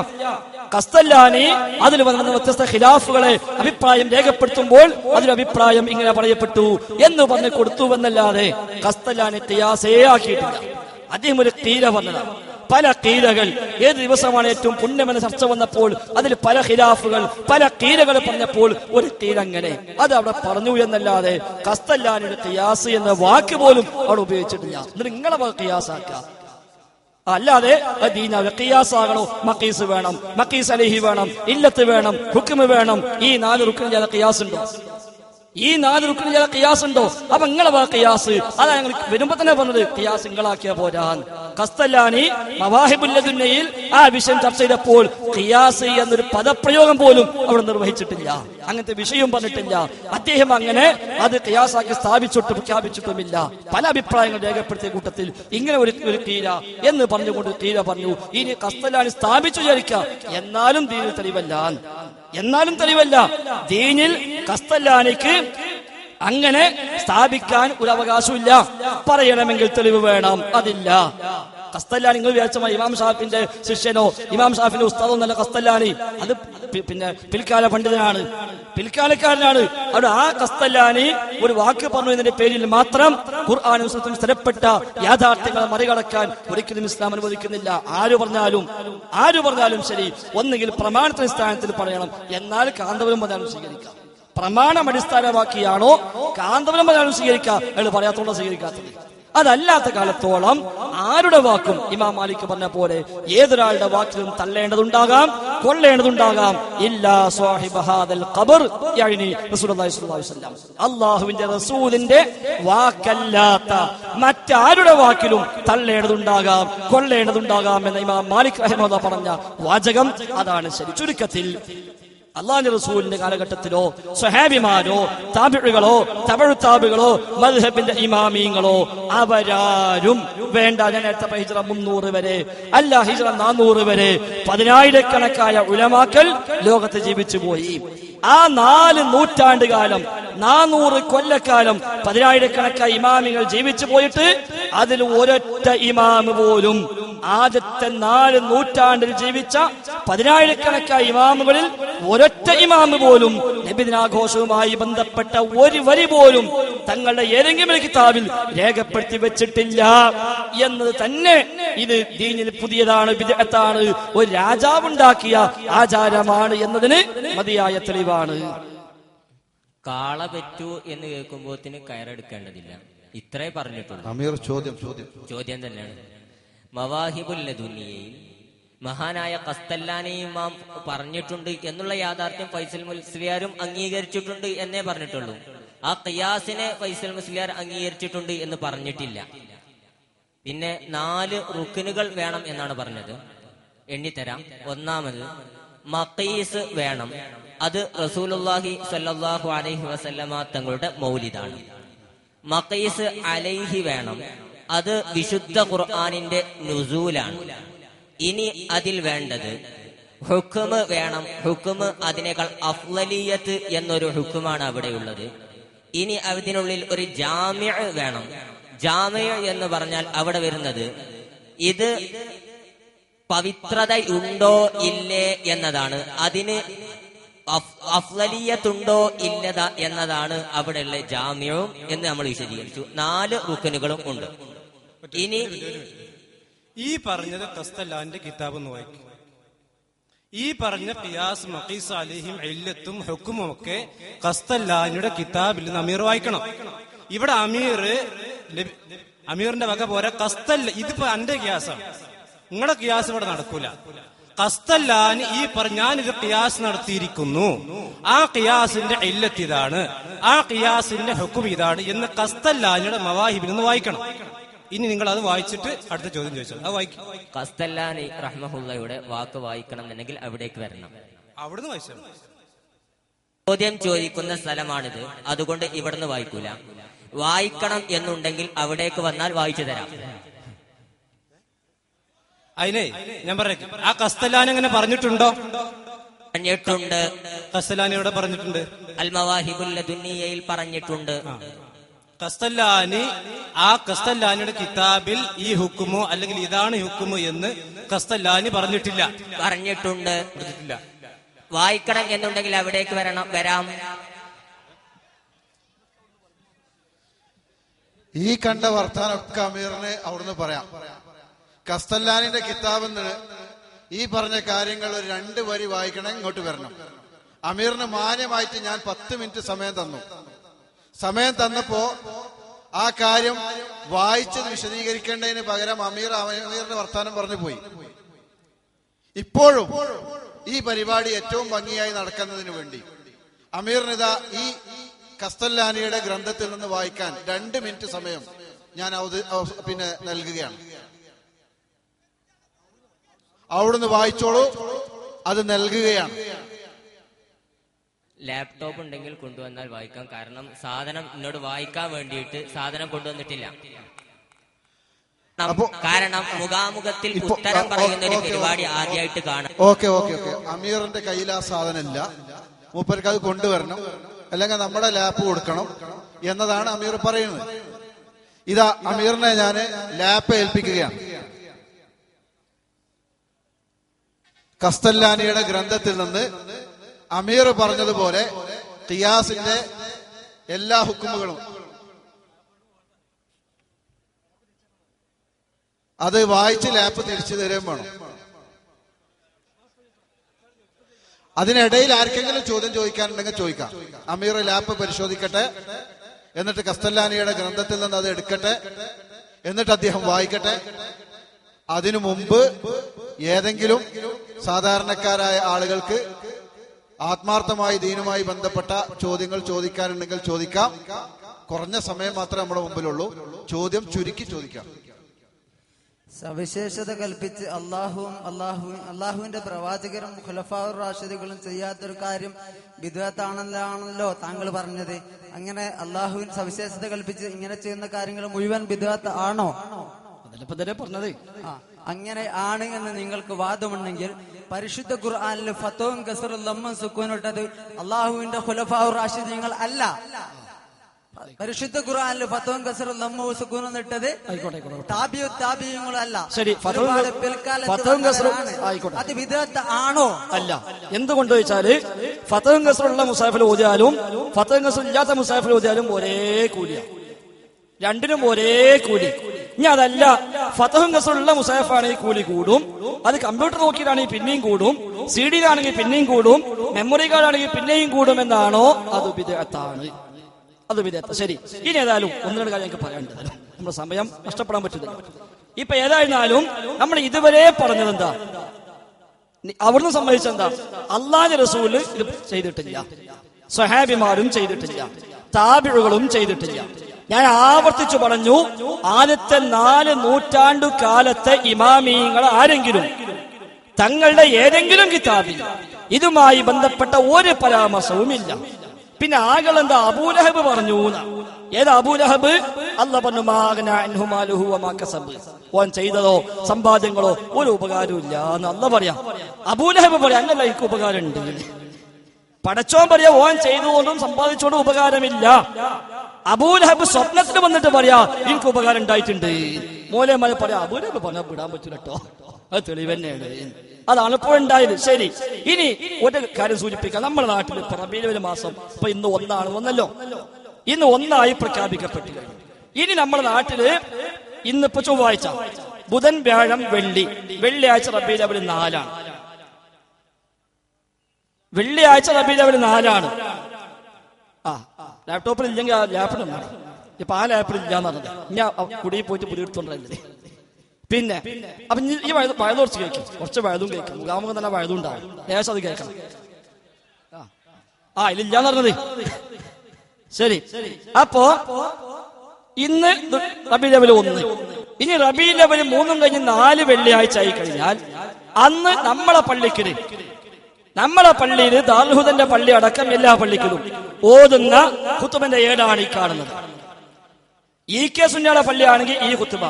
ഖസ്തലാനി അതിൽ വന്ന വ്യത്യസ്ത ഖിലാഫുകളെ അഭിപ്രായം രേഖപ്പെടുത്തുമ്പോൾ അതിൽ അഭിപ്രായം ഇങ്ങനെ പറയപ്പെട്ടു എന്ന് പറഞ്ഞു കൊടുത്തുവെന്നല്ലാതെ ഖസ്തലാനി ഖിയാസേ ആക്കിയിട്ടില്ല. അദ്ദേഹം ഒരു ഖീല പറഞ്ഞതാണ്. പല ഖീലകൾ ഏത് ദിവസമാണ് ഏറ്റവും പുണ്യമെന്ന് ചർച്ച വന്നപ്പോൾ അതിൽ പല ഖിലാഫുകൾ പല ഖീലകൾ പറഞ്ഞപ്പോൾ ഒരു ഖീല അങ്ങനെ അത് അവിടെ പറഞ്ഞു എന്നല്ലാതെ ഖസ്തലാനിയുടെ ഖിയാസ് എന്ന വാക്ക് പോലും അവിടെ ഉപയോഗിച്ചിട്ടില്ല. എന്നിട്ട് നിങ്ങളെ ഖിയാസാക്കുക. അല്ലാതെ ഖിയാസാകണോ? മഖീസ് വേണം, മഖീസ് അലൈഹി വേണം, ഇല്ലത്ത് വേണം, ഹുക്മ് വേണം. ഈ 4 റുക്നില്ലാതെ ഖിയാസ് ഉണ്ടോ? ഈ 4 റുക്നില്ലാതെ ഖിയാസ് ഉണ്ടോ? അപ്പൊ നിങ്ങളെ ഖിയാസ് അതാ ഞങ്ങൾ വരുമ്പോ തന്നെ പറഞ്ഞത് ഖിയാസ് നിങ്ങളാക്കിയ പോരാൻ. ഖസ്തലാനി മവാഹിബുൽ ലദുനിയയിൽ ആ വിഷയം ചർച്ച ചെയ്തപ്പോൾ ഖിയാസ് എന്നൊരു പദപ്രയോഗം പോലും അവിടെ നിർവഹിച്ചിട്ടില്ല. അങ്ങനത്തെ വിഷയം പറഞ്ഞിട്ടില്ല. അദ്ദേഹം അങ്ങനെ അത് ഖിയാസാക്കി പ്രഖ്യാപിച്ചിട്ടുമില്ല. പല അഭിപ്രായങ്ങൾ രേഖപ്പെടുത്തിയ കൂട്ടത്തിൽ ഇങ്ങനെ ഒരു ഖീല എന്ന് പറഞ്ഞുകൊണ്ട് ഖീല പറഞ്ഞു. ഇനി ഖസ്തലാനി സ്ഥാപിച്ചു വിചാരിക്കുക, എന്നാലും ദീനിൽ തെളിവല്ല. ദീനിൽ ഖസ്തലാനിക്ക് അങ്ങനെ സ്ഥാപിക്കാൻ ഒരു അവകാശമില്ല. പറയണമെങ്കിൽ തെളിവ് വേണം, അതില്ല. ഖസ്തലാനി നിങ്ങൾ വിചാരിച്ച ഇമാം ഷാഫിന്റെ ശിഷ്യനോ ഇമാം ഷാഫിന്റെ ഉസ്താദോ എന്നല്ല ഖസ്തലാനി. അത് പിന്നെ പിൽക്കാല പണ്ഡിതനാണ്, പിൽക്കാലക്കാരനാണ്. അവിടെ ആ ഖസ്തലാനി ഒരു വാക്ക് പറഞ്ഞു എന്നതിന്റെ പേരിൽ മാത്രം ഖുർആനും സുന്നത്തും സ്ഥിരപ്പെട്ട യാഥാർത്ഥ്യങ്ങളെ മറികടക്കാൻ ഒരിക്കലും ഇസ്ലാം അനുവദിക്കുന്നില്ല. ആര് പറഞ്ഞാലും ശരി, ഒന്നുകിൽ പ്രമാണത്തിന്റെ സ്ഥാനത്തിൽ പറയണം, എന്നാൽ കാന്തപുരം പറഞ്ഞാലും സ്വീകരിക്കാം. പ്രമാണം അടിസ്ഥാനമാക്കിയാണോ കാന്തപുരം പറഞ്ഞാലും സ്വീകരിക്കാം, അയാൾ പറയാത്തോളം സ്വീകരിക്കാത്തത്. അതല്ലാത്ത കാലത്തോളം ആരുടെ വാക്കും ഇമാം മാലിക് പറഞ്ഞ പോലെ ഏതൊരാളുടെ വാക്കിലും തള്ളേണ്ടതുണ്ടാകാം, കൊള്ളേണ്ടതുണ്ടാകാം. ഇല്ലാ സ്വാഹിബ ഹാദൽ ഖബർ യഅനി റസൂലുള്ളാഹി സ്വല്ലല്ലാഹു അലൈഹി വസല്ലം. അല്ലാഹുവിന്റെ റസൂലിന്റെ വാക്കല്ലാത്ത മറ്റാരുടെ വാക്കിലും തള്ളേണ്ടതുണ്ടാകാം, കൊള്ളേണ്ടതുണ്ടാകാം എന്ന ഇമാം മാലിക് റഹിമഹുല്ലാഹ് പറഞ്ഞ വാചകം അതാണ് ശരി. ചുരുക്കത്തിൽ അള്ളാഹുവിന്റെ റസൂലിന്റെ കാലഘട്ടത്തിലോ സ്വഹാബിമാരോ താബിഉകളോ തബഉ താബികളോ മദ്ഹബിന്റെ ഇമാമീങ്ങളോ അവരാരും വേണ്ട. ഞാൻ നേരത്തെ ഹിജ്റ 300 വരെ അല്ല, ഹിജ്റ 400 വരെ 10,000-കണക്കായ ഉലമാക്കൾ ലോകത്ത് ജീവിച്ചു പോയി. ആ 4 നൂറ്റാണ്ട് കാലം 400 കൊല്ലക്കാലം 10,000-കണക്കായ ഇമാമികൾ ജീവിച്ചു പോയിട്ട് അതിൽ ഒരൊറ്റ ഇമാമ് പോലും ആദ്യത്തെ 4 നൂറ്റാണ്ടിൽ ജീവിച്ച 10,000-കണക്കായ ഇമാമുകളിൽ ഒരൊറ്റ ഇമാമ് പോലും നബിദിനാഘോഷവുമായി ബന്ധപ്പെട്ട ഒരു വരി പോലും തങ്ങളുടെ ഏതെങ്കിലും കിതാബിൽ രേഖപ്പെടുത്തി വെച്ചിട്ടില്ല എന്നത് തന്നെ ഇത് ദീനിൽ പുതിയതാണ്, ബിദ്അത്താണ്, ഒരു രാജാവുണ്ടാക്കിയ ആചാരമാണ് എന്നതിന് മതിയായ തെളിവാണ്. കാള പെറ്റു എന്ന് കേൾക്കുമ്പോത്തിന് കയറെടുക്കേണ്ടതില്ല, ഇത്രേ പറഞ്ഞിട്ടുള്ളൂ. അമീർ ചോദ്യം തന്നെയാണ്. മവാഹിബുൽ ലദുനിയയിൽ മഹാനായ ഖസ്തലാനി ഇമാം പറഞ്ഞിട്ടുണ്ട് എന്നുള്ള യാഥാർത്ഥ്യം ഫൈസൽ മുസ്ലിയാരും അംഗീകരിച്ചിട്ടുണ്ട് എന്നേ പറഞ്ഞിട്ടുള്ളൂ. ആ ഖിയാസിനെ ഫൈസൽ മുസ്ലിയാർ അംഗീകരിച്ചിട്ടുണ്ട് എന്ന് പറഞ്ഞിട്ടില്ല. പിന്നെ 4 റുക്നുകൾ വേണം എന്നാണ് പറഞ്ഞത്. എണ്ണിത്തരാം. ഒന്നാമത് മഖീസ് വേണം, അത് റസൂലുള്ളാഹി സ്വല്ലല്ലാഹു അലൈഹി വസല്ലമ തങ്ങളുടെ മൗലിദാണ്. മഖീസ് അലൈഹി വേണം, അത് വിശുദ്ധ ഖുർആനിന്റെ നുസൂലാണ്. ഇനി അതിൽ വേണ്ടത് ഹുക്മ് വേണം. ഹുക്മ് അതിനേക്കാൾ അഫ്ളലിയത്ത് എന്നൊരു ഹുക്മാണ് അവിടെയുള്ളത്. ഇനി അതിനുള്ളിൽ ഒരു ജാമിഅ വേണം. ജാമിഅ എന്ന് പറഞ്ഞാൽ അവിടെ വരുന്നത് ഇത് പവിത്രതയുണ്ടോ ഇല്ലേ എന്നതാണ്. അതിന് അഫ്ളലിയത്തുണ്ടോ ഇല്ലത എന്നതാണ് അവിടെയുള്ള ജാമ്യവും എന്ന് നമ്മൾ വിശദീകരിച്ചു. 4 റുക്കനുകളും ഉണ്ട്. ഇനി ഈ പറഞ്ഞത് ഖസ്തലാന്റെ കിതാബ് എന്ന് വായിക്കും. ഈ പറഞ്ഞ ഖിയാസ്, മഖീസ് അലൈഹിം, ഇല്ലത്തും ഹുക്മും ഒക്കെ ഖസ്തലാനിയുടെ കിതാബിൽ നിന്ന് അമീർ വായിക്കണം. ഇവിടെ അമീറിന്റെ വക പോരാ. ഖസ്തല്ല, ഇതിപ്പോ എന്റെ ഖിയാസാണ്, നിങ്ങളുടെ ഖിയാസ് ഇവിടെ നടക്കൂല. ഖസ്തല്ലാനി ഈ ഞാനിത് ഖിയാസ് നടത്തിയിരിക്കുന്നു, ആ ഖിയാസിന്റെ ഇല്ലത്ത് ഇതാണ്, ആ ഖിയാസിന്റെ ഹുക്ം ഇതാണ് എന്ന് ഖസ്തല്ലാനിയുടെ മവാഹിബിൽ നിന്ന് വായിക്കണം. ഇനി നിങ്ങൾ അത് വായിച്ചിട്ട് അടുത്ത ചോദ്യം ചോദിച്ചത് അത് വായിക്കും. ഖസ്തല്ലാനി റഹ്മഹുള്ളയുടെ വാക്ക് വായിക്കണം എന്നുണ്ടെങ്കിൽ അവിടേക്ക് വരണം. അവിടുന്ന് വായിച്ചാൽ ചോദ്യം ചോദിക്കുന്ന സ്ഥലമാണിത്, അതുകൊണ്ട് ഇവിടുന്ന് വായിക്കൂല. വായിക്കണം എന്നുണ്ടെങ്കിൽ അവിടേക്ക് വന്നാൽ വായിച്ചു തരാം. അതിനെ ഞാൻ പറയാം, ആ ഖസ്തലാനി അങ്ങനെ പറഞ്ഞിട്ടുണ്ടോ? പറഞ്ഞിട്ടുണ്ട്. ഖസ്തലാനി എവിടെ പറഞ്ഞിട്ടുണ്ട്? അൽ മവാഹിബുൽ ലദുന്നിയയിൽ പറഞ്ഞിട്ടുണ്ട്. ഖസ്തലാനി ആ ഖസ്തലാനിയുടെ കിതാബിൽ ഈ ഹുക്കുമോ അല്ലെങ്കിൽ ഇതാണ് ഹുക്കുമോ എന്ന് ഖസ്തലാനി പറഞ്ഞിട്ടില്ല. പറഞ്ഞിട്ടുണ്ട്. വായിക്കണം എന്നുണ്ടെങ്കിൽ അവിടേക്ക് വരാം. ഈ കണ്ട വർത്താനൊക്കെ അമീറിന് അവിടുന്ന് പറയാം. ഖസ്തലാനിന്റെ കിതാബെന്ന് ഈ പറഞ്ഞ കാര്യങ്ങൾ ഒരു 2 വരി വായിക്കണം, ഇങ്ങോട്ട് വരണം. അമീറിന് മാന്യമായിട്ട് ഞാൻ 10 മിനിറ്റ് സമയം തന്നു. സമയം തന്നപ്പോ ആ കാര്യം വായിച്ചത് വിശദീകരിക്കേണ്ടതിന് പകരം അമീറിന്റെ വർത്താനം പറഞ്ഞു പോയി. ഇപ്പോഴും ഈ പരിപാടി ഏറ്റവും ഭംഗിയായി നടക്കുന്നതിന് വേണ്ടി അമീറിനിതാ ഈ ഖസ്തലാനിയുടെ ഗ്രന്ഥത്തിൽ നിന്ന് വായിക്കാൻ 2 മിനിറ്റ് സമയം ഞാൻ നൽകുകയാണ്. അവിടുന്ന് വായിച്ചോളൂ, അത് നൽകുകയാണ്. ലാപ്ടോപ്പ് ഉണ്ടെങ്കിൽ കൊണ്ടുവന്നാൽ വായിക്കാം. കാരണം സാധനം എന്നോട് വായിക്കാൻ വേണ്ടിയിട്ട് സാധനം കൊണ്ടുവന്നിട്ടില്ല. കാരണം മുഖാമുഖത്തിൽ ഉത്തരം പറയുന്ന ഒരു പരിപാടി ആദ്യമായിട്ട് കാണാം. ഓക്കെ അമീറിന്റെ കയ്യിൽ ആ സാധനം ഇല്ല, മൂപ്പർക്ക് അത് കൊണ്ടുവരണം, അല്ലെങ്കിൽ നമ്മുടെ ലാപ്പ് കൊടുക്കണം എന്നതാണ് അമീർ പറയുന്നത്. ഇതാ അമീറിനെ ഞാൻ ലാപ്പ് ഏൽപ്പിക്കുകയാണ്. ഖസ്തലാനിയുടെ ഗ്രന്ഥത്തിൽ നിന്ന് അമീർ പറഞ്ഞതുപോലെ ഖിയാസിന്റെ എല്ലാ ഹുക്കുമുകളും അത് വായിച്ച് ലാപ്പ് തിരിച്ചു തരുകയും വേണം. അതിനിടയിൽ ആർക്കെങ്കിലും ചോദ്യം ചോദിക്കാനുണ്ടെങ്കിൽ ചോദിക്കാം. അമീർ ലാപ്പ് പരിശോധിക്കട്ടെ, എന്നിട്ട് ഖസ്തലാനിയുടെ ഗ്രന്ഥത്തിൽ നിന്ന് അത് എടുക്കട്ടെ, എന്നിട്ട് അദ്ദേഹം വായിക്കട്ടെ. അതിനു മുമ്പ് ഏതെങ്കിലും സാധാരണക്കാരായ ആളുകൾക്ക് ആത്മാർത്ഥമായി ദീനുമായി ബന്ധപ്പെട്ട ചോദ്യങ്ങൾ ചോദിക്കാനുണ്ടെങ്കിൽ ചോദിക്കാം. കുറഞ്ഞ സമയം മാത്രമേ നമ്മുടെ മുമ്പിലുള്ളൂ. ചോദ്യം ചുരുക്കി ചോദിക്കാം. സവിശേഷത കൽപ്പിച്ച് അള്ളാഹുവിന്റെ പ്രവാചകരും ഖുലഫാഉർ റാഷിദുകളും ചെയ്യാത്തൊരു കാര്യം ബിദ്അത്താണല്ലോ താങ്കൾ പറഞ്ഞത്. അങ്ങനെ അള്ളാഹുവിന് സവിശേഷത കൽപ്പിച്ച് ഇങ്ങനെ ചെയ്യുന്ന കാര്യങ്ങൾ മുഴുവൻ ബിദ്അത്ത് ആണോ? പറഞ്ഞത് അങ്ങനെ ആണ് എന്ന് നിങ്ങൾക്ക് വാദമുണ്ടെങ്കിൽ പരിശുദ്ധ ഖുർആനിൽ ഫതവും കസറും ലമ്മും സുക്കൂനും ഇട്ടത് അള്ളാഹുവിന്റെ ഖുലഫാഉർ റാഷിദീങ്ങൾ അല്ല. പരിശുദ്ധ ഖുർആനിൽ ഫതവും കസറും ലമ്മും സുക്കൂനും ഇട്ടത് താബിയുങ്ങളല്ല. ശരി, അത് ബിദ്അത്ത് ആണോ? അല്ല. എന്തുകൊണ്ട് ചോദിച്ചാല് ഫതവും കസറുള്ള മുസാഫിൽ ഓതിയാലും ഫതവും കസർ ഇല്ലാത്ത മുസാഫിൽ ഓതിയാലും ഒരേ കൂലിയാണ്, രണ്ടിനും ഒരേ കൂലി. ഇനി അതല്ല, ഫതഹും കസറുള്ള മുസാഫാണെങ്കിൽ കൂലി കൂടും, അത് കമ്പ്യൂട്ടർ നോക്കിയിട്ടാണെങ്കിൽ പിന്നെയും കൂടും, CD-യിലാണെങ്കിൽ പിന്നെയും കൂടും, മെമ്മറി കാർഡാണെങ്കിൽ പിന്നെയും കൂടും എന്നാണോ? അത് ബിദ്അത്താണ്, അത് ബിദ്അത്ത്. ശരി, ഇനി ഏതായാലും 1-2 കാര്യം എനിക്ക് പറയാനുണ്ട്, നമ്മുടെ സമയം നഷ്ടപ്പെടാൻ പറ്റില്ല. ഇപ്പൊ ഏതായിരുന്നാലും നമ്മൾ ഇതുവരെ പറഞ്ഞത് എന്താ? അവിടുന്ന് സംബന്ധിച്ചെന്താ? അല്ലാഹുവിന്റെ റസൂല് ഇത് ചെയ്തിട്ടില്ല, സ്വഹാബിമാരും ചെയ്തിട്ടില്ല, താബിഉകളും ചെയ്തിട്ടില്ല. ഞാൻ ആവർത്തിച്ചു പറഞ്ഞു, ആദ്യത്തെ 4 നൂറ്റാണ്ടു കാലത്തെ ഇമാമീങ്ങൾ ആരെങ്കിലും തങ്ങളുടെ ഏതെങ്കിലും കിതാബിൽ ഇതുമായി ബന്ധപ്പെട്ട ഒരു പരാമർശവുമില്ല. പിന്നെ ആകളെന്താ അബൂലഹബ് പറഞ്ഞു. ഏത് അബൂലഹബ്? അല്ലാഹു പറഞ്ഞു ഓൻ ചെയ്തതോ സമ്പാദ്യങ്ങളോ ഒരു ഉപകാരവും ഇല്ല എന്ന് അല്ലാഹു പറയാം. അബൂലഹബ് പറയാം അങ്ങനല്ല, എനിക്ക് ഉപകാരം ഉണ്ട്. പടച്ചോൻ പറയാ ഓൻ ചെയ്തുകൊണ്ടും സമ്പാദിച്ചുകൊണ്ടും ഉപകാരമില്ല. അബൂലഹബ് സ്വപ്നത്തിൽ വന്നിട്ട് പറയാ എനിക്ക് ഉപകാരം ഉണ്ടായിട്ടുണ്ട്. മോലേമാരെ പറയാ അബൂലഹബ് പറഞ്ഞാൽ വിടാൻ പറ്റൂല കേട്ടോ, അത് തെളിവ് തന്നെയാണ്. അതാണ് ഇപ്പോൾ ഉണ്ടായത്. ശരി, ഇനി ഒരു കാര്യം സൂചിപ്പിക്കാം. നമ്മുടെ നാട്ടിൽ ഇപ്പൊ റബീഉൽ മാസം ഇപ്പൊ ഇന്ന് ഒന്നല്ലോ, ഇന്ന് 1 പ്രഖ്യാപിക്കപ്പെട്ടു കഴിഞ്ഞു. ഇനി നമ്മുടെ നാട്ടില് ഇന്നിപ്പോ ചൊവ്വാഴ്ച, ബുധൻ, വ്യാഴം, വെള്ളിയാഴ്ച റബീഉൽ അവ്വൽ 4 വെള്ളിയാഴ്ച റബീഉൽ അവ്വൽ 4. ലാപ്ടോപ്പിൽ ഇല്ലെങ്കിൽ ആ ലാപ്പിൽ ഒന്നാണ്. ഇപ്പൊ ആ ലാപ്പിൽ ഇല്ലാന്ന് പറഞ്ഞത് ഞാൻ കുടിയിൽ പോയിട്ട് പുതിയെടുത്തോണ്ടല്ലേ. പിന്നെ അപ്പൊ ഈ വഴുത് കുറച്ച് കേൾക്കും, കുറച്ച് വഴുതും കേൾക്കും. മുഖാമുഖം തന്നെ വഴുതും ഉണ്ടാവും, ലേശം അത് കേൾക്കണം. ഇതില്ലാന്ന് പറഞ്ഞത്. ശരി, അപ്പോ ഇന്ന് റബീഉൽ അവ്വൽ 1. ഇനി റബീഉൽ അവ്വൽ 3 കഴിഞ്ഞ് 4 വെള്ളിയാഴ്ച ആയി കഴിഞ്ഞാൽ അന്ന് നമ്മളെ പള്ളിയിൽ ദാറുൽ ഹുദന്റെ പള്ളി അടക്കം എല്ലാ പള്ളിക്കലും ഓതുന്ന ഖുതുബന്റെ ഏടാണ് ഈ കാണുന്നത്. EK സുന്നിയുടെ പള്ളിയാണെങ്കിൽ ഈ ഖുതുബ,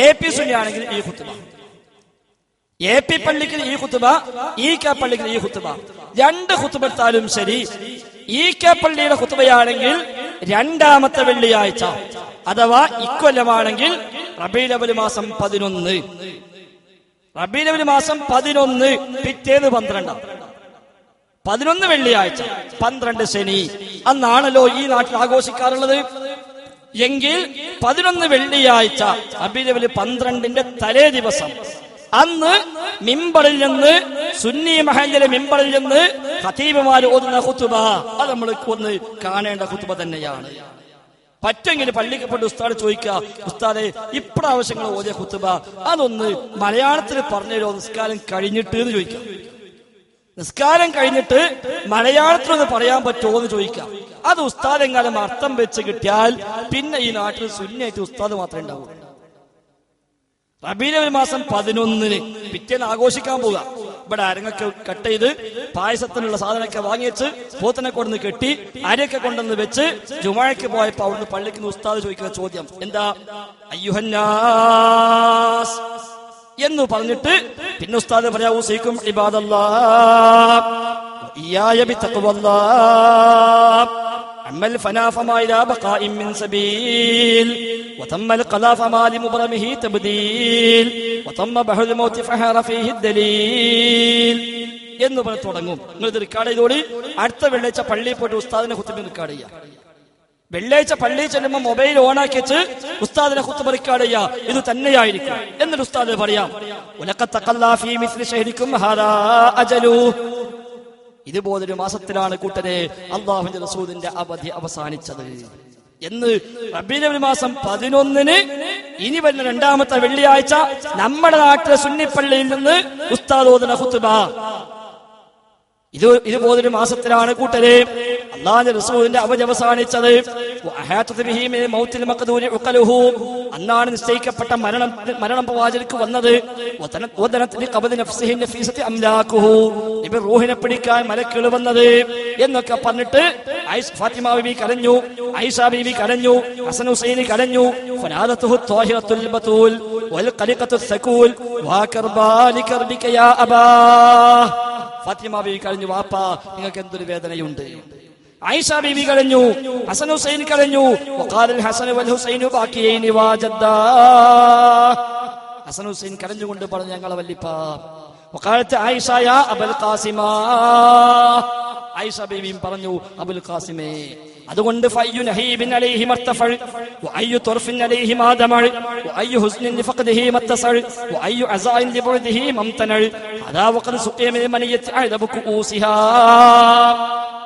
AP സുന്നിയാണെങ്കിൽ ഈ ഖുതുബ. AP പള്ളിക്ക് ഈ ഖുതുബ, EK പള്ളിക്ക് ഈ ഖുതുബ. 2 ഖുതുബ എടുത്താലും ശരി. EK പള്ളിയുടെ ഖുതുബയാണെങ്കിൽ 2ാമത്തെ വെള്ളിയാഴ്ച, അഥവാ ഇക്കൊല്ലമാണെങ്കിൽ റബീഉൽ അവ്വൽ മാസം 11. റബീഉൽ അവ്വൽ മാസം 11 പിറ്റേന്ന് 12. 11 വെള്ളിയാഴ്ച, 12 ശനി. അന്നാണല്ലോ ഈ നാട്ടിൽ ആഘോഷിക്കാറുള്ളത്. എങ്കിൽ 11 വെള്ളിയാഴ്ച റബീഉൽ അവ്വൽ 12ന്റെ തലേ ദിവസം അന്ന് മിമ്പറിൽ നിന്ന്, സുന്നി മഹല്ലിലെ മിമ്പറിൽ നിന്ന് ഖതീബുമാർ ഓതുന്ന ഖുതുബ അത് നമ്മൾ ഒന്ന് കാണേണ്ട ഖുതുബ തന്നെയാണ്. പറ്റുമെങ്കിൽ പള്ളിക്കപ്പെട്ട് ഉസ്താദ് ചോദിക്കുക, ഉസ്താദെ ഇപ്രാവശ്യങ്ങൾ ഓതിയ ഖുതുബ അതൊന്ന് മലയാളത്തിൽ പറഞ്ഞുതരോ, നിസ്കാരം കഴിഞ്ഞിട്ട് എന്ന് ചോദിക്കാം. നിസ്കാരം കഴിഞ്ഞിട്ട് മലയാളത്തിലൊന്ന് പറയാൻ പറ്റുമോ എന്ന് ചോദിക്കാം. അത് ഉസ്താദ് എങ്ങാനും അർത്ഥം വെച്ച് കിട്ടിയാൽ പിന്നെ ഈ നാട്ടിൽ സുന്നിയായിട്ട് ഉസ്താദ് മാത്രമേ ഉണ്ടാവൂ. റബീഉൽ അവ്വൽ മാസം 11 പിറ്റേന്ന് ആഘോഷിക്കാൻ പോവുക. ഇവിടെ അരങ്ങൊക്കെ കട്ട് ചെയ്ത് പായസത്തിനുള്ള സാധനമൊക്കെ വാങ്ങിച്ച് പോത്തിനെ കൊണ്ടുവന്ന് കെട്ടി അരിയൊക്കെ കൊണ്ടുവന്ന് വെച്ച് ജുമുഅയ്ക്ക് പോയപ്പോ അവിടുന്ന് പള്ളിക്ക് ഉസ്താദ് ചോദിക്കുന്ന ചോദ്യം എന്താ? അയ്യുഹന്നാസ് എന്ന് പറഞ്ഞിട്ട് പിന്നെ ഉസ്താദ് പറയാ ഊസീക്കും ഇബാദല്ലാഹ് ഇയ്യായ ബിത്തഖ്വല്ലാഹ് അമ്മൽ ഫനാ ഫമാ ഇലാ ബഖാഇൻ മിൻ സബീൽ വതമ്മൽ ഖലാ ഫമാ ലിമുബ്റമിഹി തബ്ദീൽ വതമ്മ ബഹുൽ മൗതി ഫഹറ ഫീഹി ദലീൽ എന്ന് പറഞ്ഞ് തുടങ്ങും. നിങ്ങൾ ഇത് റെക്കോർഡ് ചെയ്തോളി. അടുത്ത വെള്ളിയാഴ്ച പള്ളിയിൽ പോയിട്ട് ഉസ്താദിനെ ഖുതുബ റെക്കോർഡ് ചെയ്യാം. വെള്ളിയാഴ്ച പള്ളിയിൽ ചെല്ലുമ്പോൾ മൊബൈൽ ഓണാക്കി വെച്ച് ഉസ്താദിനെ ഖുതുബ റെക്കോർഡ് ചെയ്യാ. ഇത് തന്നെയായിരിക്കും എന്നിട്ട് ഉസ്താദ് പറയാം ഇതുപോലൊരു മാസത്തിലാണ് കൂട്ടരെ അല്ലാഹുവിന്റെ റസൂലിന്റെ അവധി അവസാനിച്ചത് എന്ന്. റബീഉൽ അവ്വൽ മാസം 11 ഇനി വരുന്ന 2ാമത്തെ വെള്ളിയാഴ്ച നമ്മുടെ നാട്ടിലെ സുന്നിപ്പള്ളിയിൽ നിന്ന് ഉസ്താദ് ഓതുന്ന ഖുതുബ ഇതുപോലൊരു മാസത്തിലാണ് കൂട്ടരെ അല്ലാഹുവിന്റെ റസൂലിന്റെ അവധി അവസാനിച്ചത്. അന്നാണ് നിശ്ചയിക്കപ്പെട്ട മരണം പ്രവാചകർക്ക് വന്നത്. റൂഹിനെ പിടിക്കാൻ മലക്കുകൾ വന്നത് എന്നൊക്കെ പറഞ്ഞിട്ട് ഫാത്തിമ ബീവി കരഞ്ഞു, ആയിഷ ബീവി കരഞ്ഞു, ഹസൻ ഹുസൈൻ കരഞ്ഞു. ഫാത്തിമ ബീവി കരഞ്ഞു, വാപ്പാ നിങ്ങൾക്ക് എന്തൊരു വേദനയുണ്ട്. ആയിഷ ബീവി കരഞ്ഞു, ഹസൻ ഹുസൈൻ കരഞ്ഞു. ഹസൻ ഹുസൈൻ കരഞ്ഞുകൊണ്ട് പറഞ്ഞു ഞങ്ങളെ വല്ലിപ്പ. ആയിഷ ബീവിയും പറഞ്ഞു അബുൽ ഖാസിമേ. അതുകൊണ്ട്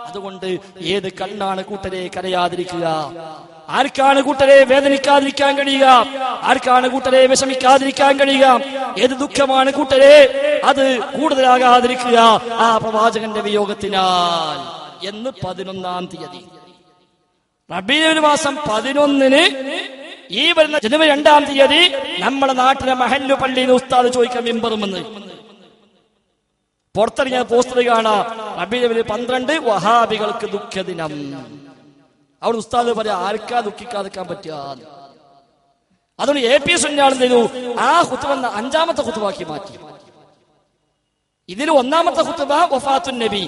അതുകൊണ്ട് ഏത് കണ്ണാണ് കൂട്ടരെ കരയാതിരിക്കുക? ആർക്കാണ് കൂട്ടരെ വേദനിക്കാതിരിക്കാൻ കഴിയുക? ആർക്കാണ് കൂട്ടരെ വിഷമിക്കാതിരിക്കാൻ കഴിയുക? ഏത് ദുഃഖമാണ് കൂട്ടരെ അത് കൂടുതലാകാതിരിക്കുക ആ പ്രവാചകന്റെ വിയോഗത്തിനാൽ എന്ന് 11-ാം തീയതി റബീഉൽ മാസം 11 ഈ വരുന്ന ജനുവരി 2-ാം തീയതി നമ്മുടെ നാട്ടിലെ മഹല്ലു പള്ളിയിൽ ഉസ്താദ് ചോദിക്കാൻ മിമ്പറുമെന്ന് പുറത്തിറങ്ങിയ പോസ്റ്റർ കാണാ റബീഉൽ അവ്വൽ 12 വഹാബികൾക്ക് ദുഃഖദിനം. അവിടെ ഉസ്താദ് പറയാ ആർക്കാ ദുഃഖിക്കാതിരിക്കാൻ പറ്റുക. അതുകൊണ്ട് AP സുന്നാൾ എന്ത് ചെയ്തു, ആ ഖുത്ബ 5-ാമത്തെ ഖുത്ബാക്കി മാറ്റി. ഇതിൽ 1-ാമത്തെ ഖുത്ബ വഫാത്തുൻ നബി,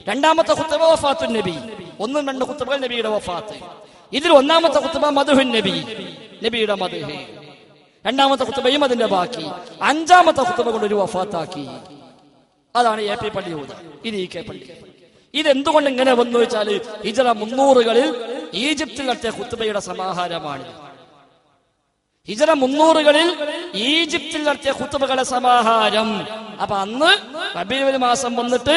2-ാമത്തെ ഖുത്ബ വഫാത്തുൻ നബി, 1-2 ഖുത്ബകൾ നബിയുടെ വഫാത്ത്. ഇതിൽ 1-ാമത്തെ ഖുത്ബ മദ്ഹുൻ നബി, നബിയുടെ മദ്ഹ്. 2-ാമത്തെ ഖുത്ബയും അതിന്റെ ബാക്കി. 5-ാമത്തെ ഖുത്ബ കൊണ്ട് ഒരു വഫാത്താക്കി. അതാണ് AP പള്ളി ഊത, ഇത് EK പള്ളി. ഇതെന്തുകൊണ്ട് ഇങ്ങനെ വന്നു വെച്ചാൽ ഹിജ്റ 300-കളിൽ ഈജിപ്തിൽ നടത്തിയ ഖുത്ബയുടെ സമാഹാരമാണ്. ഹിജ്റ 300-കളിൽ ഈജിപ്തിൽ നടത്തിയ ഖുത്ബകളുടെ സമാഹാരം. അപ്പൊ അന്ന് റബീഉൽ മാസം വന്നിട്ട്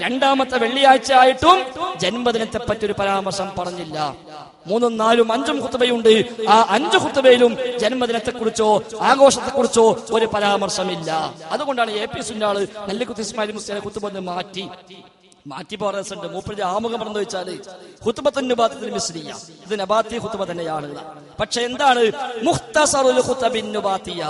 2-ാമത്തെ വെള്ളിയാഴ്ച ആയിട്ടും ജന്മദിനത്തെ പറ്റി ഒരു പരാമർശം പറഞ്ഞില്ല. 3, 4, 5 ഖുത്ബയുണ്ട്. ആ 5 ഖുത്ബയിലും ജന്മദിനത്തെ കുറിച്ചോ ആഘോഷത്തെ കുറിച്ചോ ഒരു പരാമർശമില്ല. അതുകൊണ്ടാണ് AP സുന്നാള് നെല്ലിക്കുത്ത് ഇസ്മായിൽ മുസ്ലിയാരെ ഖുത്ബ മാറ്റി പറയുന്നുണ്ട്. മൂപ്പരുടെ ആമുഖം പറഞ്ഞു വെച്ചാല് ഖുത്ബത്തുൻ നബാത്തിൽ മിസ്രിയ, ഇത് നബാത്തി ഖുത്ബ തന്നെയാണ്. പക്ഷെ എന്താണ് മുഖ്തസറുൽ ഖുത്ബിൻ നബാത്തിയ,